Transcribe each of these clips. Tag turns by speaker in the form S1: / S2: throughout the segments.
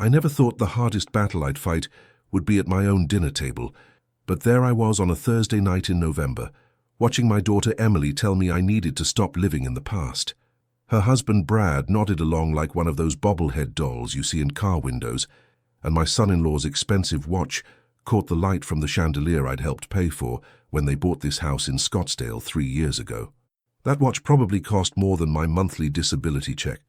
S1: I never thought the hardest battle I'd fight would be at my own dinner table, but there I was on a Thursday night in November, watching my daughter Emily tell me I needed to stop living in the past. Her husband Brad nodded along like one of those bobblehead dolls you see in car windows, and my son-in-law's expensive watch caught the light from the chandelier I'd helped pay for when they bought this house in Scottsdale 3 years ago. That watch probably cost more than my monthly disability check.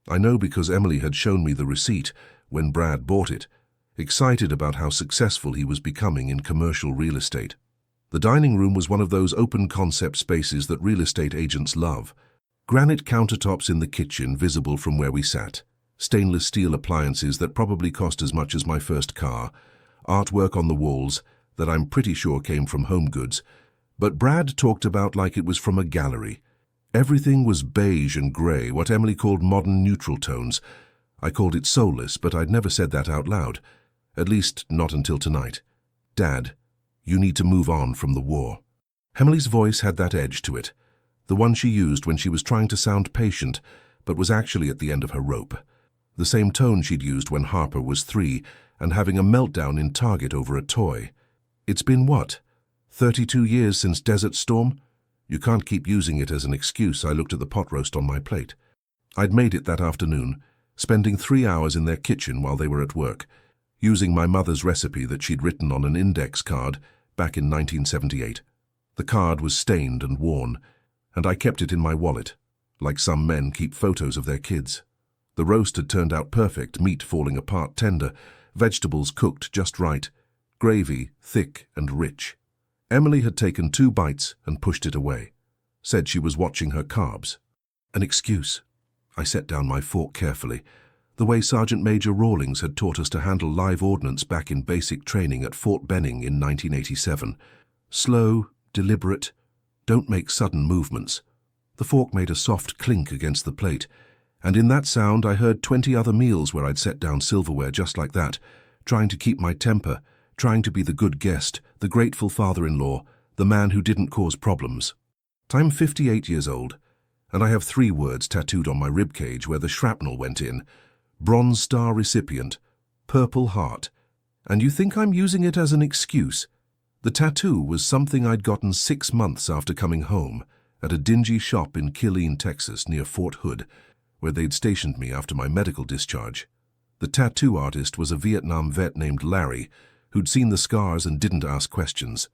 S1: I know because Emily had shown me the receipt when Brad bought it, excited about how successful he was becoming in commercial real estate. The dining room was one of those open-concept spaces that real estate agents love. Granite countertops in the kitchen visible from where we sat, stainless steel appliances that probably cost as much as my first car, artwork on the walls that I'm pretty sure came from Home Goods, but Brad talked about like it was from a gallery. Everything was beige and grey, what Emily called modern neutral tones. I called it soulless, but I'd never said that out loud. At least, not until tonight. Dad, you need to move on from the war. Emily's voice had that edge to it, the one she used when she was trying to sound patient, but was actually at the end of her rope. The same tone she'd used when Harper was 3 and having a meltdown in Target over a toy. It's been what? 32 years since Desert Storm? You can't keep using it as an excuse. I looked at the pot roast on my plate. I'd made it that afternoon, spending 3 hours in their kitchen while they were at work, using my mother's recipe that she'd written on an index card back in 1978. The card was stained and worn, and I kept it in my wallet, like some men keep photos of their kids. The roast had turned out perfect, meat falling apart tender, vegetables cooked just right, gravy thick and rich. Emily had taken 2 bites and pushed it away, said she was watching her carbs. An excuse. I set down my fork carefully, the way Sergeant Major Rawlings had taught us to handle live ordnance back in basic training at Fort Benning in 1987. Slow, deliberate, don't make sudden movements. The fork made a soft clink against the plate, and in that sound I heard 20 other meals where I'd set down silverware just like that, trying to keep my temper, trying to be the good guest, the grateful father-in-law, the man who didn't cause problems. I'm 58 years old, and I have 3 words tattooed on my ribcage where the shrapnel went in: Bronze Star recipient, Purple Heart. And you think I'm using it as an excuse? The tattoo was something I'd gotten 6 months after coming home at a dingy shop in Killeen, Texas, near Fort Hood, where they'd stationed me after my medical discharge. The tattoo artist was a Vietnam vet named Larry, who'd seen the scars and didn't ask questions.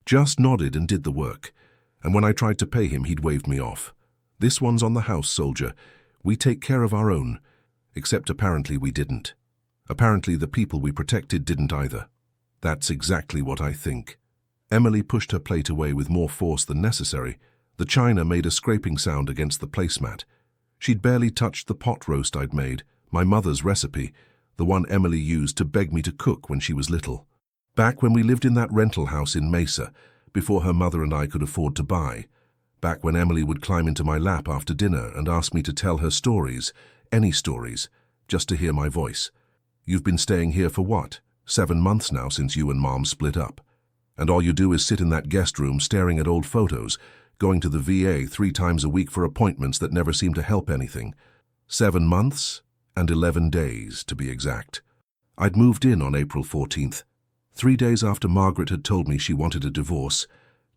S1: Just nodded and did the work, and when I tried to pay him, he'd waved me off. This one's on the house, soldier. We take care of our own. Except apparently we didn't. Apparently the people we protected didn't either. That's exactly what I think. Emily pushed her plate away with more force than necessary. The china made a scraping sound against the placemat. She'd barely touched the pot roast I'd made, my mother's recipe, the one Emily used to beg me to cook when she was little. Back when we lived in that rental house in Mesa, before her mother and I could afford to buy. Back when Emily would climb into my lap after dinner and ask me to tell her stories, any stories, just to hear my voice. You've been staying here for what? 7 months now since you and Mom split up. And all you do is sit in that guest room staring at old photos, going to the VA 3 times a week for appointments that never seem to help anything. 7 months and 11 days, to be exact. I'd moved in on April 14th, 3 days after Margaret had told me she wanted a divorce,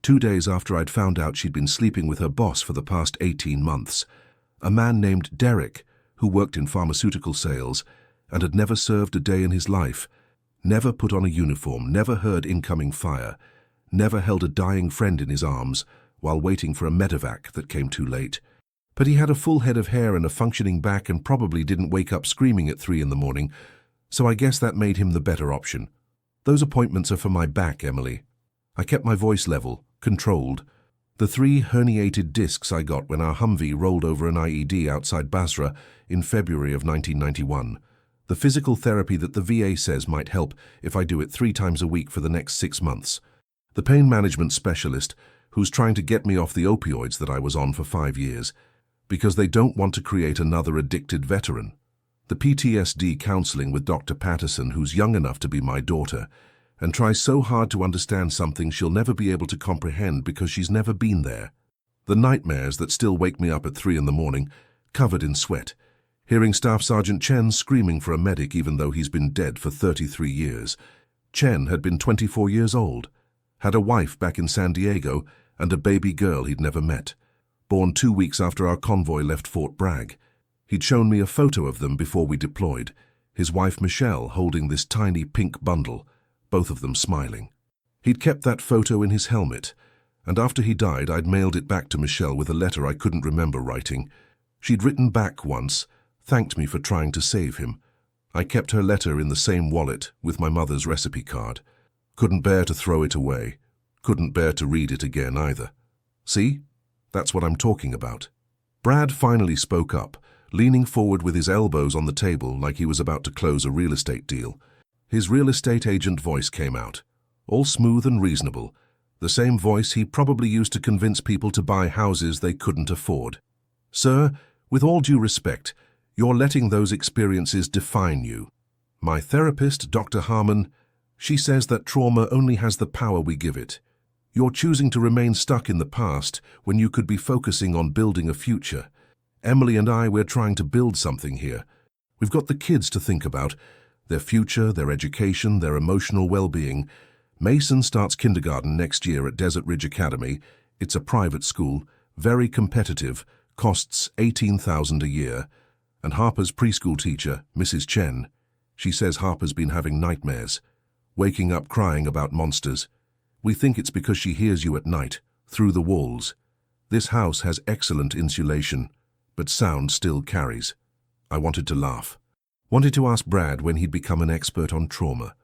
S1: 2 days after I'd found out she'd been sleeping with her boss for the past 18 months, a man named Derek, who worked in pharmaceutical sales and had never served a day in his life, never put on a uniform, never heard incoming fire, never held a dying friend in his arms while waiting for a medevac that came too late. But he had a full head of hair and a functioning back and probably didn't wake up screaming at 3 in the morning, so I guess that made him the better option. Those appointments are for my back, Emily. I kept my voice level, controlled. The 3 herniated discs I got when our Humvee rolled over an IED outside Basra in February of 1991. The physical therapy that the VA says might help if I do it 3 times a week for the next 6 months. The pain management specialist who's trying to get me off the opioids that I was on for 5 years, because they don't want to create another addicted veteran. The PTSD counseling with Dr. Patterson, who's young enough to be my daughter, and tries so hard to understand something she'll never be able to comprehend because she's never been there. The nightmares that still wake me up at 3 in the morning, covered in sweat, Hearing Staff Sergeant Chen screaming for a medic even though he's been dead for 33 years. Chen had been 24 years old, had a wife back in San Diego and a baby girl he'd never met, born 2 weeks after our convoy left Fort Bragg. He'd shown me a photo of them before we deployed, his wife Michelle holding this tiny pink bundle, both of them smiling. He'd kept that photo in his helmet, and after he died I'd mailed it back to Michelle with a letter I couldn't remember writing. She'd written back once, thanked me for trying to save him. I kept her letter in the same wallet with my mother's recipe card. Couldn't bear to throw it away. Couldn't bear to read it again either. See? That's what I'm talking about. Brad finally spoke up, leaning forward with his elbows on the table like he was about to close a real estate deal. His real estate agent voice came out, all smooth and reasonable, the same voice he probably used to convince people to buy houses they couldn't afford. Sir, with all due respect, you're letting those experiences define you. My therapist, Dr. Harmon, she says that trauma only has the power we give it. You're choosing to remain stuck in the past when you could be focusing on building a future. Emily and I, we're trying to build something here. We've got the kids to think about, their future, their education, their emotional well-being. Mason starts kindergarten next year at Desert Ridge Academy. It's a private school, very competitive, costs $18,000 a year. And Harper's preschool teacher, Mrs. Chen, she says Harper's been having nightmares, waking up crying about monsters. We think it's because she hears you at night, through the walls. This house has excellent insulation, but sound still carries. I wanted to laugh. Wanted to ask Brad when he'd become an expert on trauma.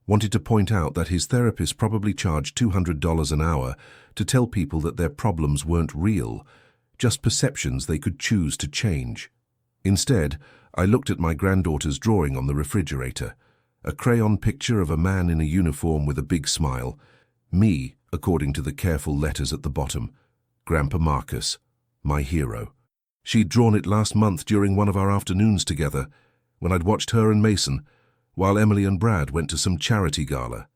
S1: Wanted to point out that his therapist probably charged $200 an hour to tell people that their problems weren't real, just perceptions they could choose to change. Instead, I looked at my granddaughter's drawing on the refrigerator, a crayon picture of a man in a uniform with a big smile. Me, according to the careful letters at the bottom. Grandpa Marcus, my hero. She'd drawn it last month during one of our afternoons together, when I'd watched her and Mason, while Emily and Brad went to some charity gala.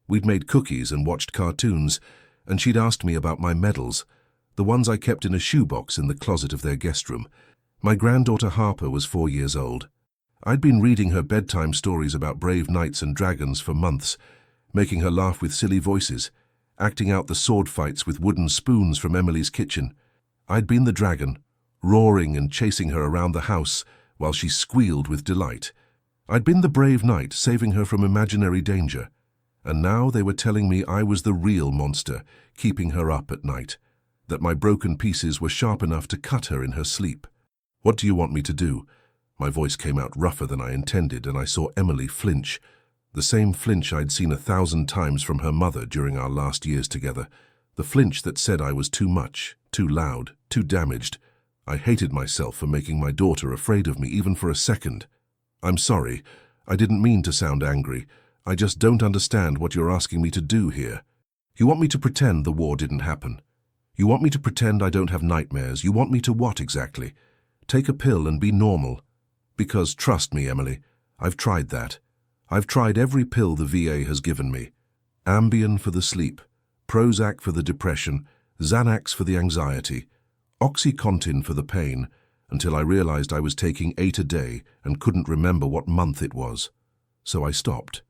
S1: We'd made cookies and watched cartoons, and she'd asked me about my medals, the ones I kept in a shoebox in the closet of their guest room. My granddaughter Harper was 4 years old. I'd been reading her bedtime stories about brave knights and dragons for months, making her laugh with silly voices, acting out the sword fights with wooden spoons from Emily's kitchen. I'd been the dragon, roaring and chasing her around the house while she squealed with delight. I'd been the brave knight, saving her from imaginary danger. And now they were telling me I was the real monster, keeping her up at night, that my broken pieces were sharp enough to cut her in her sleep. What do you want me to do? My voice came out rougher than I intended, and I saw Emily flinch. The same flinch I'd seen 1,000 times from her mother during our last years together. The flinch that said I was too much, too loud, too damaged. I hated myself for making my daughter afraid of me even for a second. I'm sorry. I didn't mean to sound angry. I just don't understand what you're asking me to do here. You want me to pretend the war didn't happen? You want me to pretend I don't have nightmares? You want me to what exactly? Take a pill and be normal. Because, trust me, Emily, I've tried that. I've tried every pill the VA has given me. Ambien for the sleep, Prozac for the depression, Xanax for the anxiety, OxyContin for the pain, until I realized I was taking 8 a day and couldn't remember what month it was. So I stopped.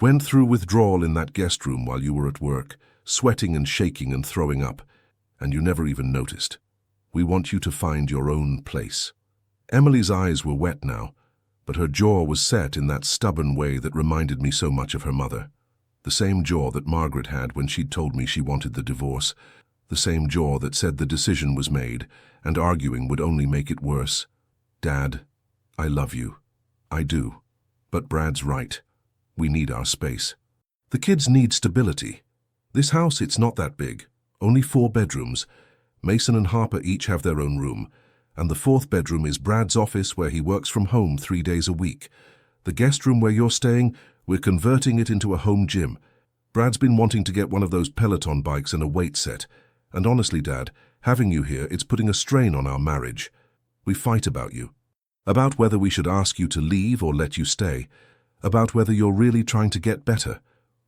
S1: Went through withdrawal in that guest room while you were at work, sweating and shaking and throwing up, and you never even noticed. We want you to find your own place. Emily's eyes were wet now, but her jaw was set in that stubborn way that reminded me so much of her mother. The same jaw that Margaret had when she'd told me she wanted the divorce. The same jaw that said the decision was made, and arguing would only make it worse. Dad, I love you. I do. But Brad's right. We need our space. The kids need stability. This house, it's not that big. Only 4 bedrooms. Mason and Harper each have their own room, and the 4th bedroom is Brad's office where he works from home 3 days a week. The guest room where you're staying, we're converting it into a home gym. Brad's been wanting to get one of those Peloton bikes and a weight set, and honestly, Dad, having you here, it's putting a strain on our marriage. We fight about you, about whether we should ask you to leave or let you stay, about whether you're really trying to get better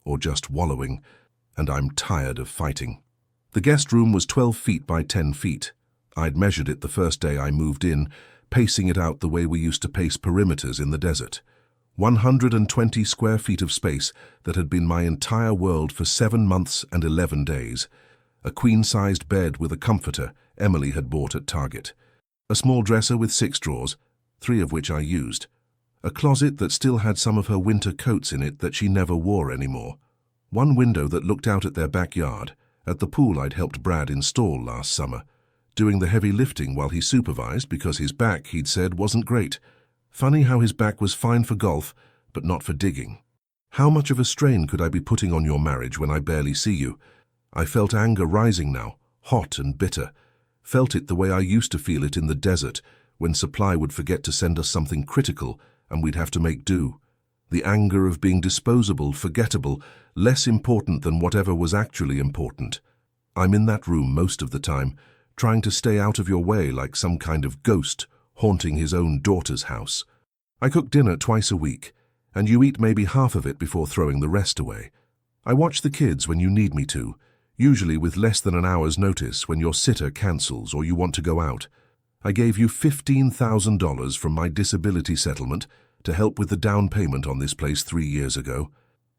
S1: or just wallowing, and I'm tired of fighting. The guest room was 12 feet by 10 feet. I'd measured it the first day I moved in, pacing it out the way we used to pace perimeters in the desert. 120 square feet of space that had been my entire world for 7 months and 11 days. A queen-sized bed with a comforter Emily had bought at Target. A small dresser with 6 drawers, 3 of which I used. A closet that still had some of her winter coats in it that she never wore anymore. One window that looked out at their backyard, at the pool I'd helped Brad install last summer, doing the heavy lifting while he supervised because his back, he'd said, wasn't great. Funny how his back was fine for golf, but not for digging. How much of a strain could I be putting on your marriage when I barely see you? I felt anger rising now, hot and bitter. Felt it the way I used to feel it in the desert, when supply would forget to send us something critical and we'd have to make do. The anger of being disposable, forgettable, less important than whatever was actually important. I'm in that room most of the time, trying to stay out of your way like some kind of ghost haunting his own daughter's house. I cook dinner twice a week, and you eat maybe half of it before throwing the rest away. I watch the kids when you need me to, usually with less than an hour's notice when your sitter cancels or you want to go out. I gave you $15,000 from my disability settlement to help with the down payment on this place 3 years ago.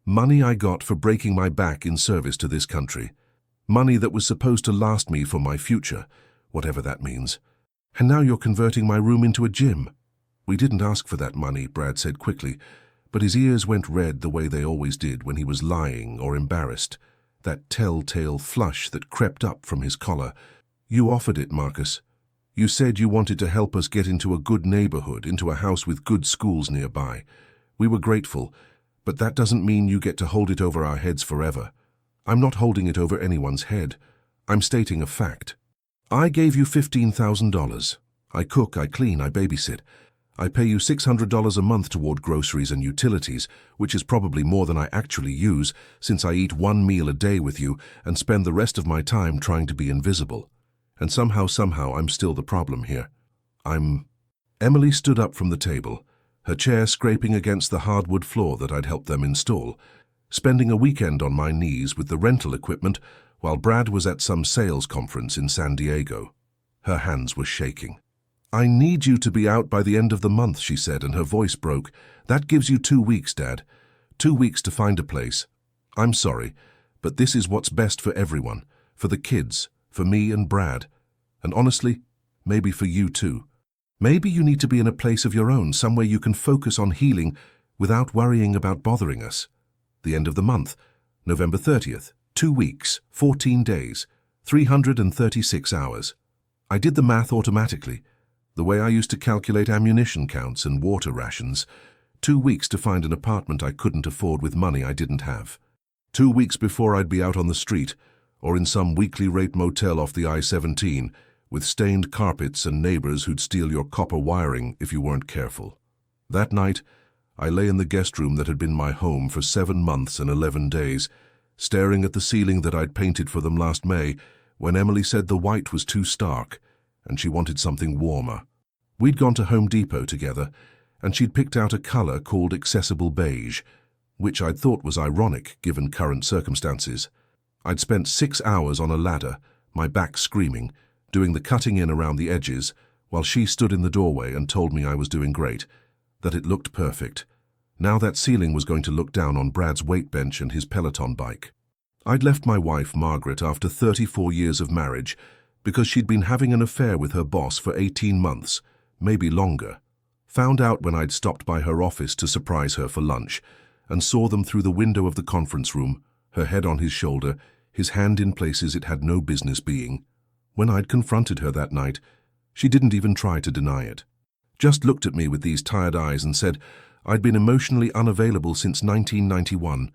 S1: Money I got for breaking my back in service to this country. Money that was supposed to last me for my future, whatever that means. And now you're converting my room into a gym. We didn't ask for that money, Brad said quickly, but his ears went red the way they always did when he was lying or embarrassed. That telltale flush that crept up from his collar. You offered it, Marcus. You said you wanted to help us get into a good neighborhood, into a house with good schools nearby. We were grateful, but that doesn't mean you get to hold it over our heads forever. I'm not holding it over anyone's head. I'm stating a fact. I gave you $15,000. I cook, I clean, I babysit. I pay you $600 a month toward groceries and utilities, which is probably more than I actually use, since I eat 1 meal a day with you and spend the rest of my time trying to be invisible. And somehow I'm still the problem here. Emily stood up from the table, her chair scraping against the hardwood floor that I'd helped them install, spending a weekend on my knees with the rental equipment while Brad was at some sales conference in San Diego. Her hands were shaking. I need you to be out by the end of the month, she said, and her voice broke. That gives you 2 weeks, Dad. 2 weeks to find a place. I'm sorry, but this is what's best for everyone, for the kids, for me and Brad, and honestly, maybe for you too. Maybe you need to be in a place of your own, somewhere you can focus on healing without worrying about bothering us. The end of the month, November 30th, 2 weeks, 14 days, 336 hours. I did the math automatically, the way I used to calculate ammunition counts and water rations. 2 weeks to find an apartment I couldn't afford with money I didn't have. 2 weeks before I'd be out on the street, or in some weekly rate motel off the I-17, with stained carpets and neighbors who'd steal your copper wiring if you weren't careful. That night, I lay in the guest room that had been my home for 7 months and 11 days, staring at the ceiling that I'd painted for them last May, when Emily said the white was too stark, and she wanted something warmer. We'd gone to Home Depot together, and she'd picked out a color called Accessible Beige, which I'd thought was ironic given current circumstances. I'd spent 6 hours on a ladder, my back screaming, doing the cutting in around the edges, while she stood in the doorway and told me I was doing great, that it looked perfect. Now that ceiling was going to look down on Brad's weight bench and his Peloton bike. I'd left my wife, Margaret, after 34 years of marriage because she'd been having an affair with her boss for 18 months, maybe longer. Found out when I'd stopped by her office to surprise her for lunch and saw them through the window of the conference room, her head on his shoulder, his hand in places it had no business being. When I'd confronted her that night, she didn't even try to deny it. Just looked at me with these tired eyes and said I'd been emotionally unavailable since 1991.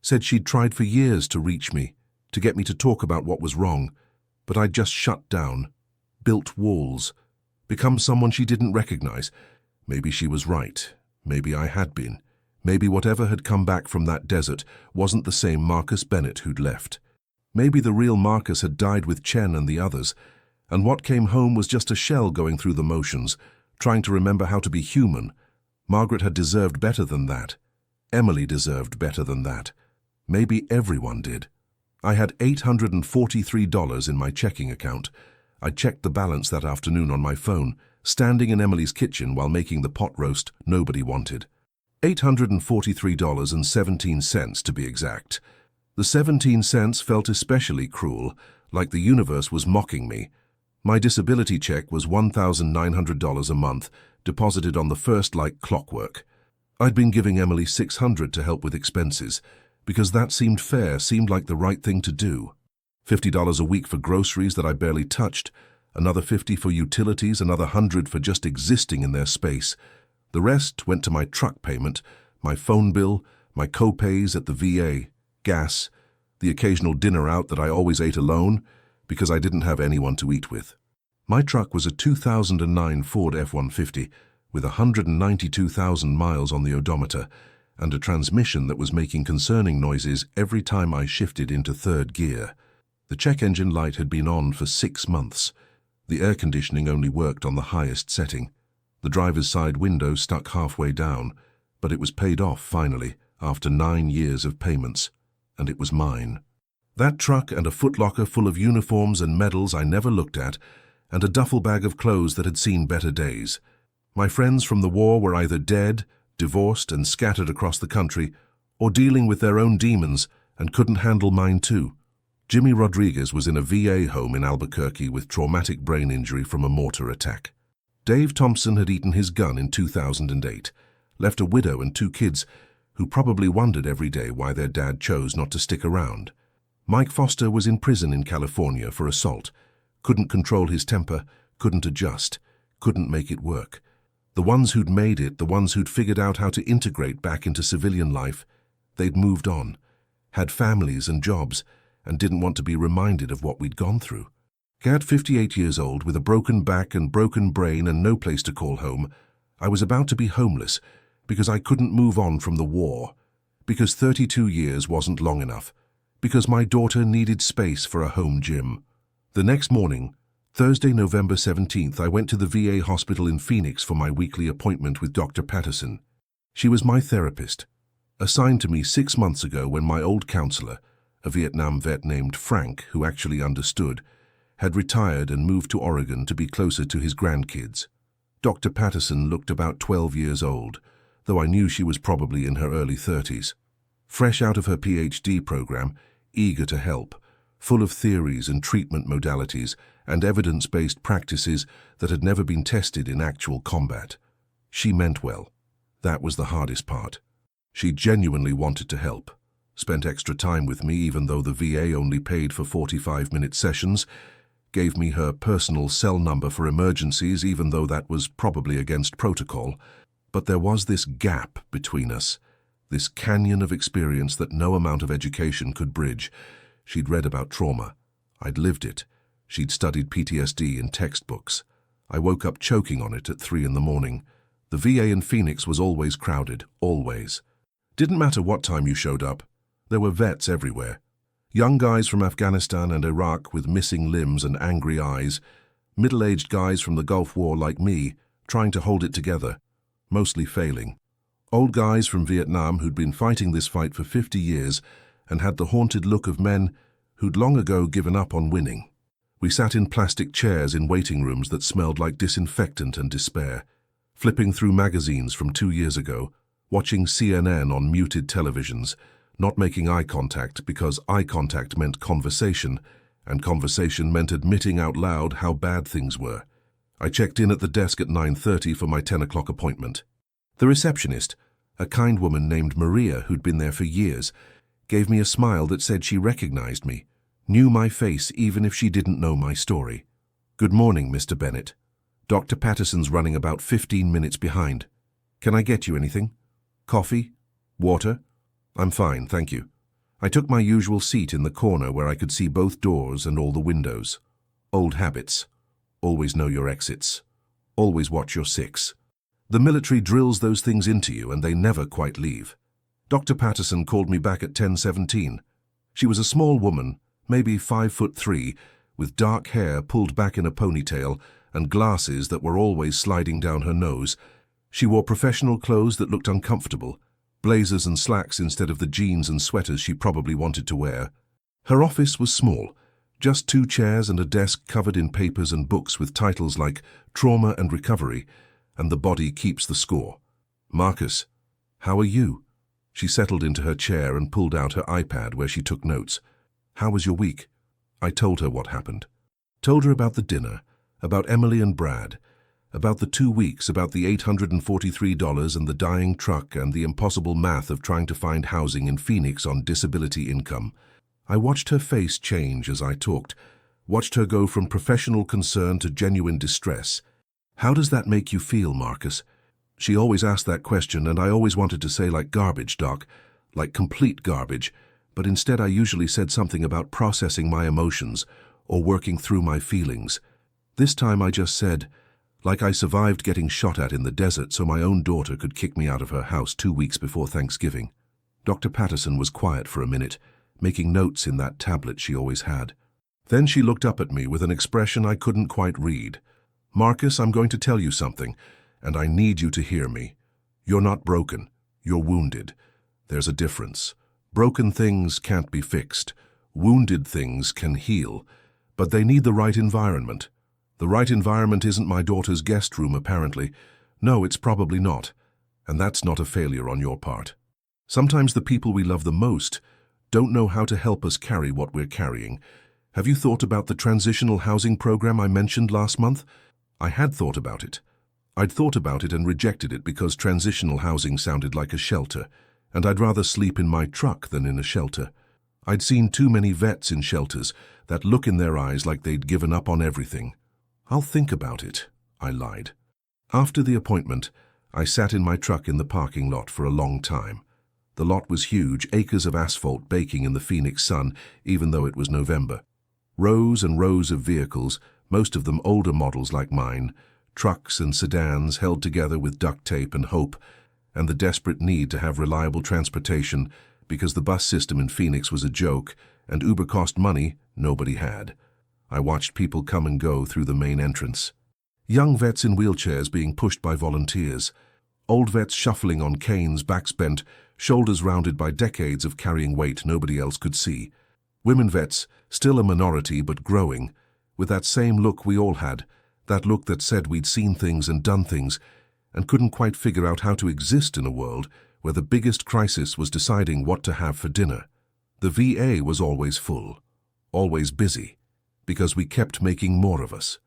S1: Said she'd tried for years to reach me, to get me to talk about what was wrong, but I'd just shut down, built walls, become someone she didn't recognize. Maybe she was right. Maybe I had been. Maybe whatever had come back from that desert wasn't the same Marcus Bennett who'd left. Maybe the real Marcus had died with Chen and the others, and what came home was just a shell going through the motions, trying to remember how to be human. Margaret had deserved better than that. Emily deserved better than that. Maybe everyone did. I had $843 in my checking account. I checked the balance that afternoon on my phone. standing in Emily's kitchen while making the pot roast nobody wanted. $843.17 to be exact. The 17 cents felt especially cruel, like the universe was mocking me. My disability check was $1,900 a month, deposited on the first like clockwork. I'd been giving Emily $600 to help with expenses, because that seemed fair, seemed like the right thing to do. $50 a week for groceries that I barely touched, another $50 for utilities, another $100 for just existing in their space. The rest went to my truck payment, my phone bill, my co-pays at the VA, gas, the occasional dinner out that I always ate alone because I didn't have anyone to eat with. My truck was a 2009 Ford F-150 with 192,000 miles on the odometer and a transmission that was making concerning noises every time I shifted into third gear. The check engine light had been on for 6 months. The air conditioning only worked on the highest setting. The driver's side window stuck halfway down, but it was paid off finally after 9 years of payments, and it was mine. That truck and a footlocker full of uniforms and medals I never looked at, and a duffel bag of clothes that had seen better days. My friends from the war were either dead, divorced and scattered across the country, or dealing with their own demons and couldn't handle mine too. Jimmy Rodriguez was in a VA home in Albuquerque with traumatic brain injury from a mortar attack. Dave Thompson had eaten his gun in 2008, left a widow and 2 kids who probably wondered every day why their dad chose not to stick around. Mike Foster was in prison in California for assault, couldn't control his temper, couldn't adjust, couldn't make it work. The ones who'd made it, the ones who'd figured out how to integrate back into civilian life, they'd moved on, had families and jobs, and didn't want to be reminded of what we'd gone through. At 58 years old, with a broken back and broken brain and no place to call home, I was about to be homeless because I couldn't move on from the war, because 32 years wasn't long enough, because my daughter needed space for a home gym. The next morning, Thursday, November 17th, I went to the VA hospital in Phoenix for my weekly appointment with Dr. Patterson. She was my therapist, assigned to me 6 months ago when my old counselor, a Vietnam vet named Frank, who actually understood, had retired and moved to Oregon to be closer to his grandkids. Dr. Patterson looked about 12 years old, though I knew she was probably in her early 30s. Fresh out of her PhD program, eager to help, full of theories and treatment modalities and evidence-based practices that had never been tested in actual combat. She meant well. That was the hardest part. She genuinely wanted to help, spent extra time with me even though the VA only paid for 45-minute sessions, gave me her personal cell number for emergencies even though that was probably against protocol. But there was this gap between us, this canyon of experience that no amount of education could bridge. She'd read about trauma. I'd lived it. She'd studied PTSD in textbooks. I woke up choking on it at 3 in the morning. The VA in Phoenix was always crowded, always. Didn't matter what time you showed up. There were vets everywhere. Young guys from Afghanistan and Iraq with missing limbs and angry eyes. Middle-aged guys from the Gulf War like me, trying to hold it together, mostly failing. Old guys from Vietnam who'd been fighting this fight for 50 years and had the haunted look of men who'd long ago given up on winning. We sat in plastic chairs in waiting rooms that smelled like disinfectant and despair, flipping through magazines from 2 years ago, watching CNN on muted televisions, not making eye contact because eye contact meant conversation, and conversation meant admitting out loud how bad things were. I checked in at the desk at 9:30 for my 10 o'clock appointment. The receptionist, a kind woman named Maria who'd been there for years, gave me a smile that said she recognized me, knew my face even if she didn't know my story. "Good morning, Mr. Bennett. Dr. Patterson's running about 15 minutes behind. Can I get you anything? Coffee? Water?" "I'm fine, thank you." I took my usual seat in the corner where I could see both doors and all the windows. Old habits. Always know your exits. Always watch your 6. The military drills those things into you and they never quite leave. Dr. Patterson called me back at 10:17. She was a small woman, maybe 5'3", with dark hair pulled back in a ponytail and glasses that were always sliding down her nose. She wore professional clothes that looked uncomfortable, blazers and slacks instead of the jeans and sweaters she probably wanted to wear. Her office was small, Just 2 chairs and a desk covered in papers and books with titles like Trauma and Recovery and The Body Keeps the Score. "Marcus, how are you?" She settled into her chair and pulled out her iPad where she took notes. "How was your week?" I told her what happened. Told her about the dinner, about Emily and Brad, about the 2 weeks, about the $843 and the dying truck and the impossible math of trying to find housing in Phoenix on disability income. I watched her face change as I talked, watched her go from professional concern to genuine distress. "How does that make you feel, Marcus?" She always asked that question, and I always wanted to say like garbage, Doc, like complete garbage, but instead I usually said something about processing my emotions or working through my feelings. This time I just said, like I survived getting shot at in the desert so my own daughter could kick me out of her house 2 weeks before Thanksgiving. Dr. Patterson was quiet for a minute, making notes in that tablet she always had. Then she looked up at me with an expression I couldn't quite read. "Marcus, I'm going to tell you something, and I need you to hear me. You're not broken. You're wounded. There's a difference. Broken things can't be fixed. Wounded things can heal, but they need the right environment. The right environment isn't my daughter's guest room, apparently. No, it's probably not. And that's not a failure on your part. Sometimes the people we love the most don't know how to help us carry what we're carrying. Have you thought about the transitional housing program I mentioned last month? I had thought about it. I'd thought about it and rejected it because transitional housing sounded like a shelter, and I'd rather sleep in my truck than in a shelter. I'd seen too many vets in shelters, that look in their eyes like they'd given up on everything. "I'll think about it," I lied. After the appointment, I sat in my truck in the parking lot for a long time. The lot was huge, acres of asphalt baking in the Phoenix sun, even though it was November. Rows and rows of vehicles, most of them older models like mine, trucks and sedans held together with duct tape and hope, and the desperate need to have reliable transportation because the bus system in Phoenix was a joke and Uber cost money nobody had. I watched people come and go through the main entrance. Young vets in wheelchairs being pushed by volunteers. Old vets shuffling on canes, backs bent, shoulders rounded by decades of carrying weight nobody else could see. Women vets, still a minority but growing, with that same look we all had, that look that said we'd seen things and done things, and couldn't quite figure out how to exist in a world where the biggest crisis was deciding what to have for dinner. The VA was always full, always busy, because we kept making more of us.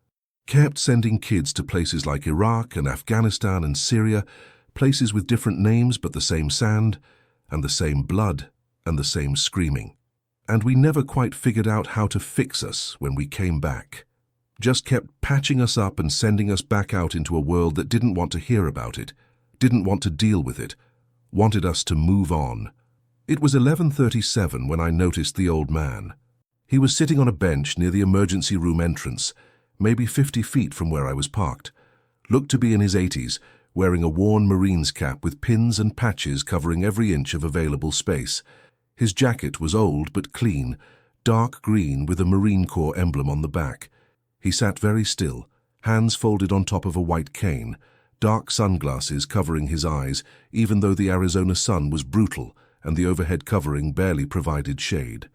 S1: Kept sending kids to places like Iraq and Afghanistan and Syria, places with different names but the same sand, and the same blood, and the same screaming. And we never quite figured out how to fix us when we came back. Just kept patching us up and sending us back out into a world that didn't want to hear about it, didn't want to deal with it, wanted us to move on. It was 11:37 when I noticed the old man. He was sitting on a bench near the emergency room entrance, maybe 50 feet from where I was parked. Looked to be in his 80s, wearing a worn Marine's cap with pins and patches covering every inch of available space. His jacket was old but clean, dark green with a Marine Corps emblem on the back. He sat very still, hands folded on top of a white cane, dark sunglasses covering his eyes, even though the Arizona sun was brutal and the overhead covering barely provided shade.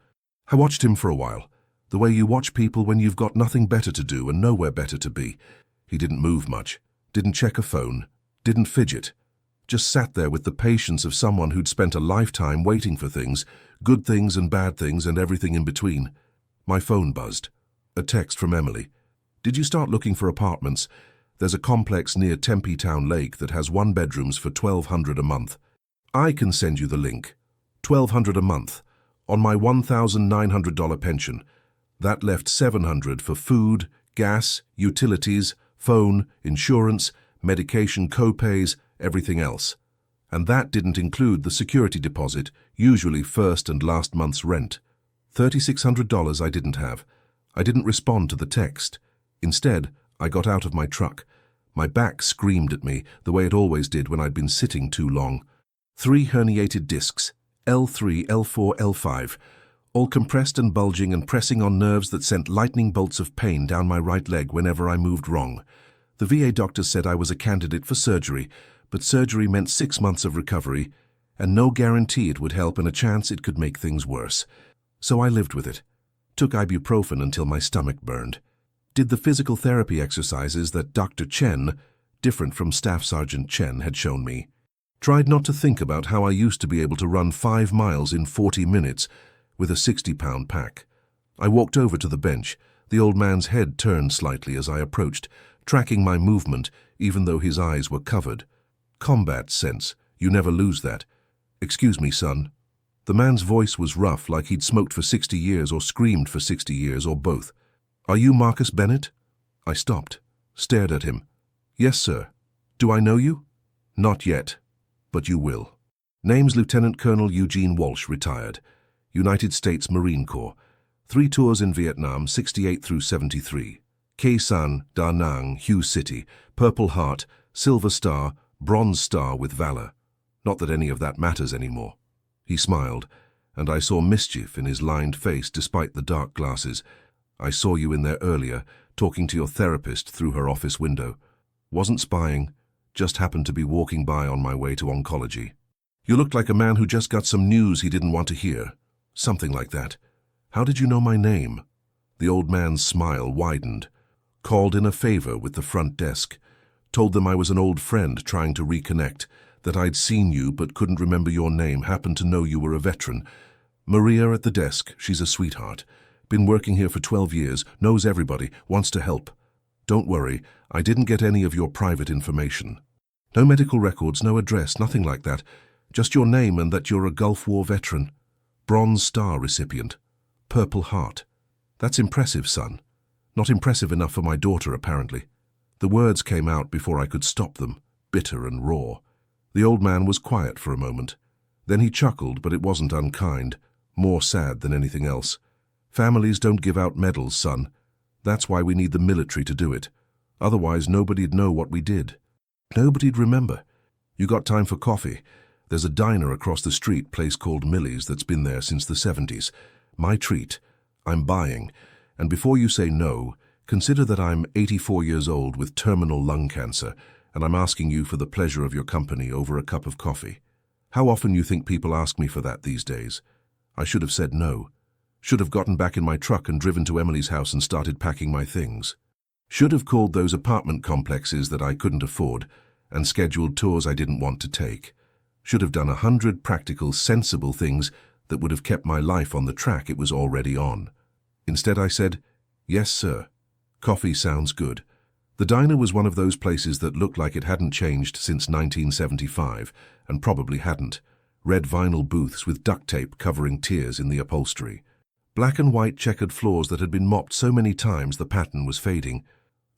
S1: I watched him for a while, the way you watch people when you've got nothing better to do and nowhere better to be. He didn't move much, didn't check a phone, didn't fidget. Just sat there with the patience of someone who'd spent a lifetime waiting for things, good things and bad things and everything in between. My phone buzzed. A text from Emily. "Did you start looking for apartments? There's a complex near Tempe Town Lake that has 1 bedrooms for $1,200 a month. I can send you the link. $1,200 a month. On my $1,900 pension. That left $700 for food, gas, utilities, phone, insurance, medication co-pays, everything else. And that didn't include the security deposit, usually first and last month's rent. $3,600 I didn't have. I didn't respond to the text. Instead, I got out of my truck. My back screamed at me, the way it always did when I'd been sitting too long. 3 herniated discs, L3, L4, L5, all compressed and bulging and pressing on nerves that sent lightning bolts of pain down my right leg whenever I moved wrong. The VA doctor said I was a candidate for surgery, but surgery meant 6 months of recovery, and no guarantee it would help and a chance it could make things worse. So I lived with it. Took ibuprofen until my stomach burned. Did the physical therapy exercises that Dr. Chen, different from Staff Sergeant Chen, had shown me. Tried not to think about how I used to be able to run 5 miles in 40 minutes with a 60-pound pack. I walked over to the bench. The old man's head turned slightly as I approached, tracking my movement even though his eyes were covered. Combat sense, you never lose that. Excuse me, son. The man's voice was rough, like he'd smoked for 60 years or screamed for 60 years or both. Are you Marcus Bennett? I stopped, stared at him. Yes, sir. Do I know you? Not yet, but you will. Name's Lieutenant Colonel Eugene Walsh, retired. United States Marine Corps. 3 tours in Vietnam, 68 through 73. Khe Sanh, Da Nang, Hue City, Purple Heart, Silver Star, Bronze Star with Valor. Not that any of that matters anymore. He smiled, and I saw mischief in his lined face despite the dark glasses. I saw you in there earlier, talking to your therapist through her office window. Wasn't spying, just happened to be walking by on my way to oncology. You looked like a man who just got some news he didn't want to hear. Something like that. How did you know my name? The old man's smile widened. Called in a favor with the front desk. Told them I was an old friend trying to reconnect, that I'd seen you but couldn't remember your name, happened to know you were a veteran. Maria at the desk, she's a sweetheart. Been working here for 12 years, knows everybody, wants to help. Don't worry, I didn't get any of your private information. No medical records, no address, nothing like that. Just your name and that you're a Gulf War veteran. Bronze Star recipient. Purple Heart. That's impressive, son. Not impressive enough for my daughter, apparently. The words came out before I could stop them, bitter and raw. The old man was quiet for a moment. Then he chuckled, but it wasn't unkind, more sad than anything else. Families don't give out medals, son. That's why we need the military to do it. Otherwise, nobody'd know what we did. Nobody'd remember. You got time for coffee? There's a diner across the street, place called Millie's, that's been there since the 70s. My treat. I'm buying. And before you say no, consider that I'm 84 years old with terminal lung cancer, and I'm asking you for the pleasure of your company over a cup of coffee. How often you think people ask me for that these days? I should have said no. Should have gotten back in my truck and driven to Emily's house and started packing my things. Should have called those apartment complexes that I couldn't afford and scheduled tours I didn't want to take. Should have done 100 practical, sensible things that would have kept my life on the track it was already on. Instead I said, yes, sir. Coffee sounds good. The diner was one of those places that looked like it hadn't changed since 1975, and probably hadn't. Red vinyl booths with duct tape covering tears in the upholstery. Black and white checkered floors that had been mopped so many times the pattern was fading.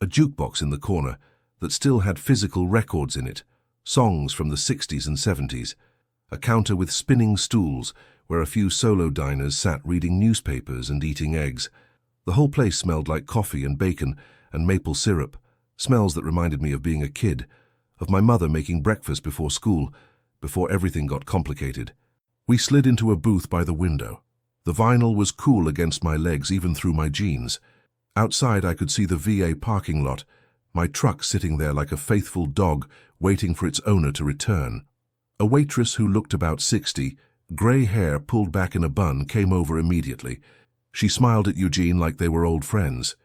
S1: A jukebox in the corner that still had physical records in it, songs from the 60s and 70s. A counter with spinning stools where a few solo diners sat reading newspapers and eating eggs. The whole place smelled like coffee and bacon and maple syrup, smells that reminded me of being a kid, of my mother making breakfast before school, before everything got complicated. We slid into a booth by the window. The vinyl was cool against my legs even through my jeans. Outside I could see the VA parking lot, my truck sitting there like a faithful dog waiting for its owner to return. A waitress who looked about 60, grey hair pulled back in a bun, came over immediately. She smiled at Eugene like they were old friends.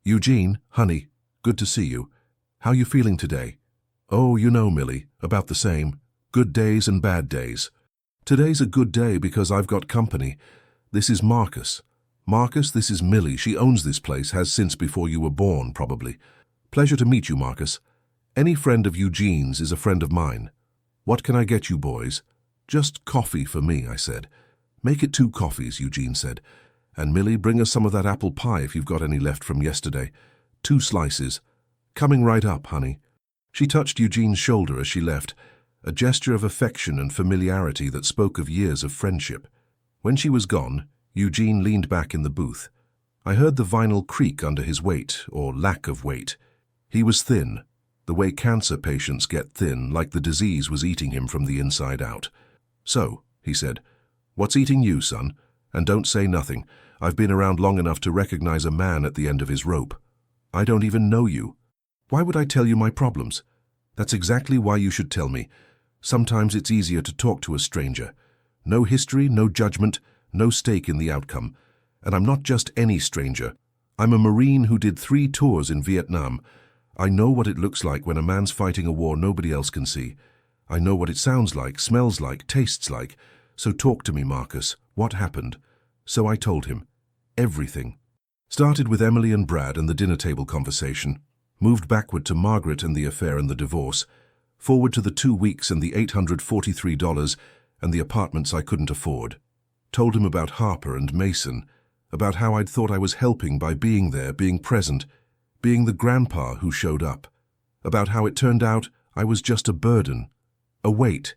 S1: Eugene, honey, good to see you. How you feeling today? Oh, you know, Millie, about the same. Good days and bad days. Today's a good day because I've got company. This is Marcus. Marcus, this is Millie. She owns this place, has since before you were born, probably. Pleasure to meet you, Marcus. Any friend of Eugene's is a friend of mine. What can I get you, boys? Just coffee for me, I said. Make it 2 coffees, Eugene said. And Millie, bring us some of that apple pie if you've got any left from yesterday. 2 slices. Coming right up, honey. She touched Eugene's shoulder as she left, a gesture of affection and familiarity that spoke of years of friendship. When she was gone, Eugene leaned back in the booth. I heard the vinyl creak under his weight, or lack of weight. He was thin, the way cancer patients get thin, like the disease was eating him from the inside out. So, he said, what's eating you, son? And don't say nothing. I've been around long enough to recognize a man at the end of his rope. I don't even know you. Why would I tell you my problems? That's exactly why you should tell me. Sometimes it's easier to talk to a stranger. No history, no judgment, no stake in the outcome. And I'm not just any stranger. I'm a Marine who did 3 tours in Vietnam. I know what it looks like when a man's fighting a war nobody else can see. I know what it sounds like, smells like, tastes like. So talk to me, Marcus. What happened? So I told him. Everything. Started with Emily and Brad and the dinner table conversation. Moved backward to Margaret and the affair and the divorce. Forward to the 2 weeks and the $843 and the apartments I couldn't afford. Told him about Harper and Mason. About how I'd thought I was helping by being there, being present, being the grandpa who showed up. About how it turned out I was just a burden. A weight.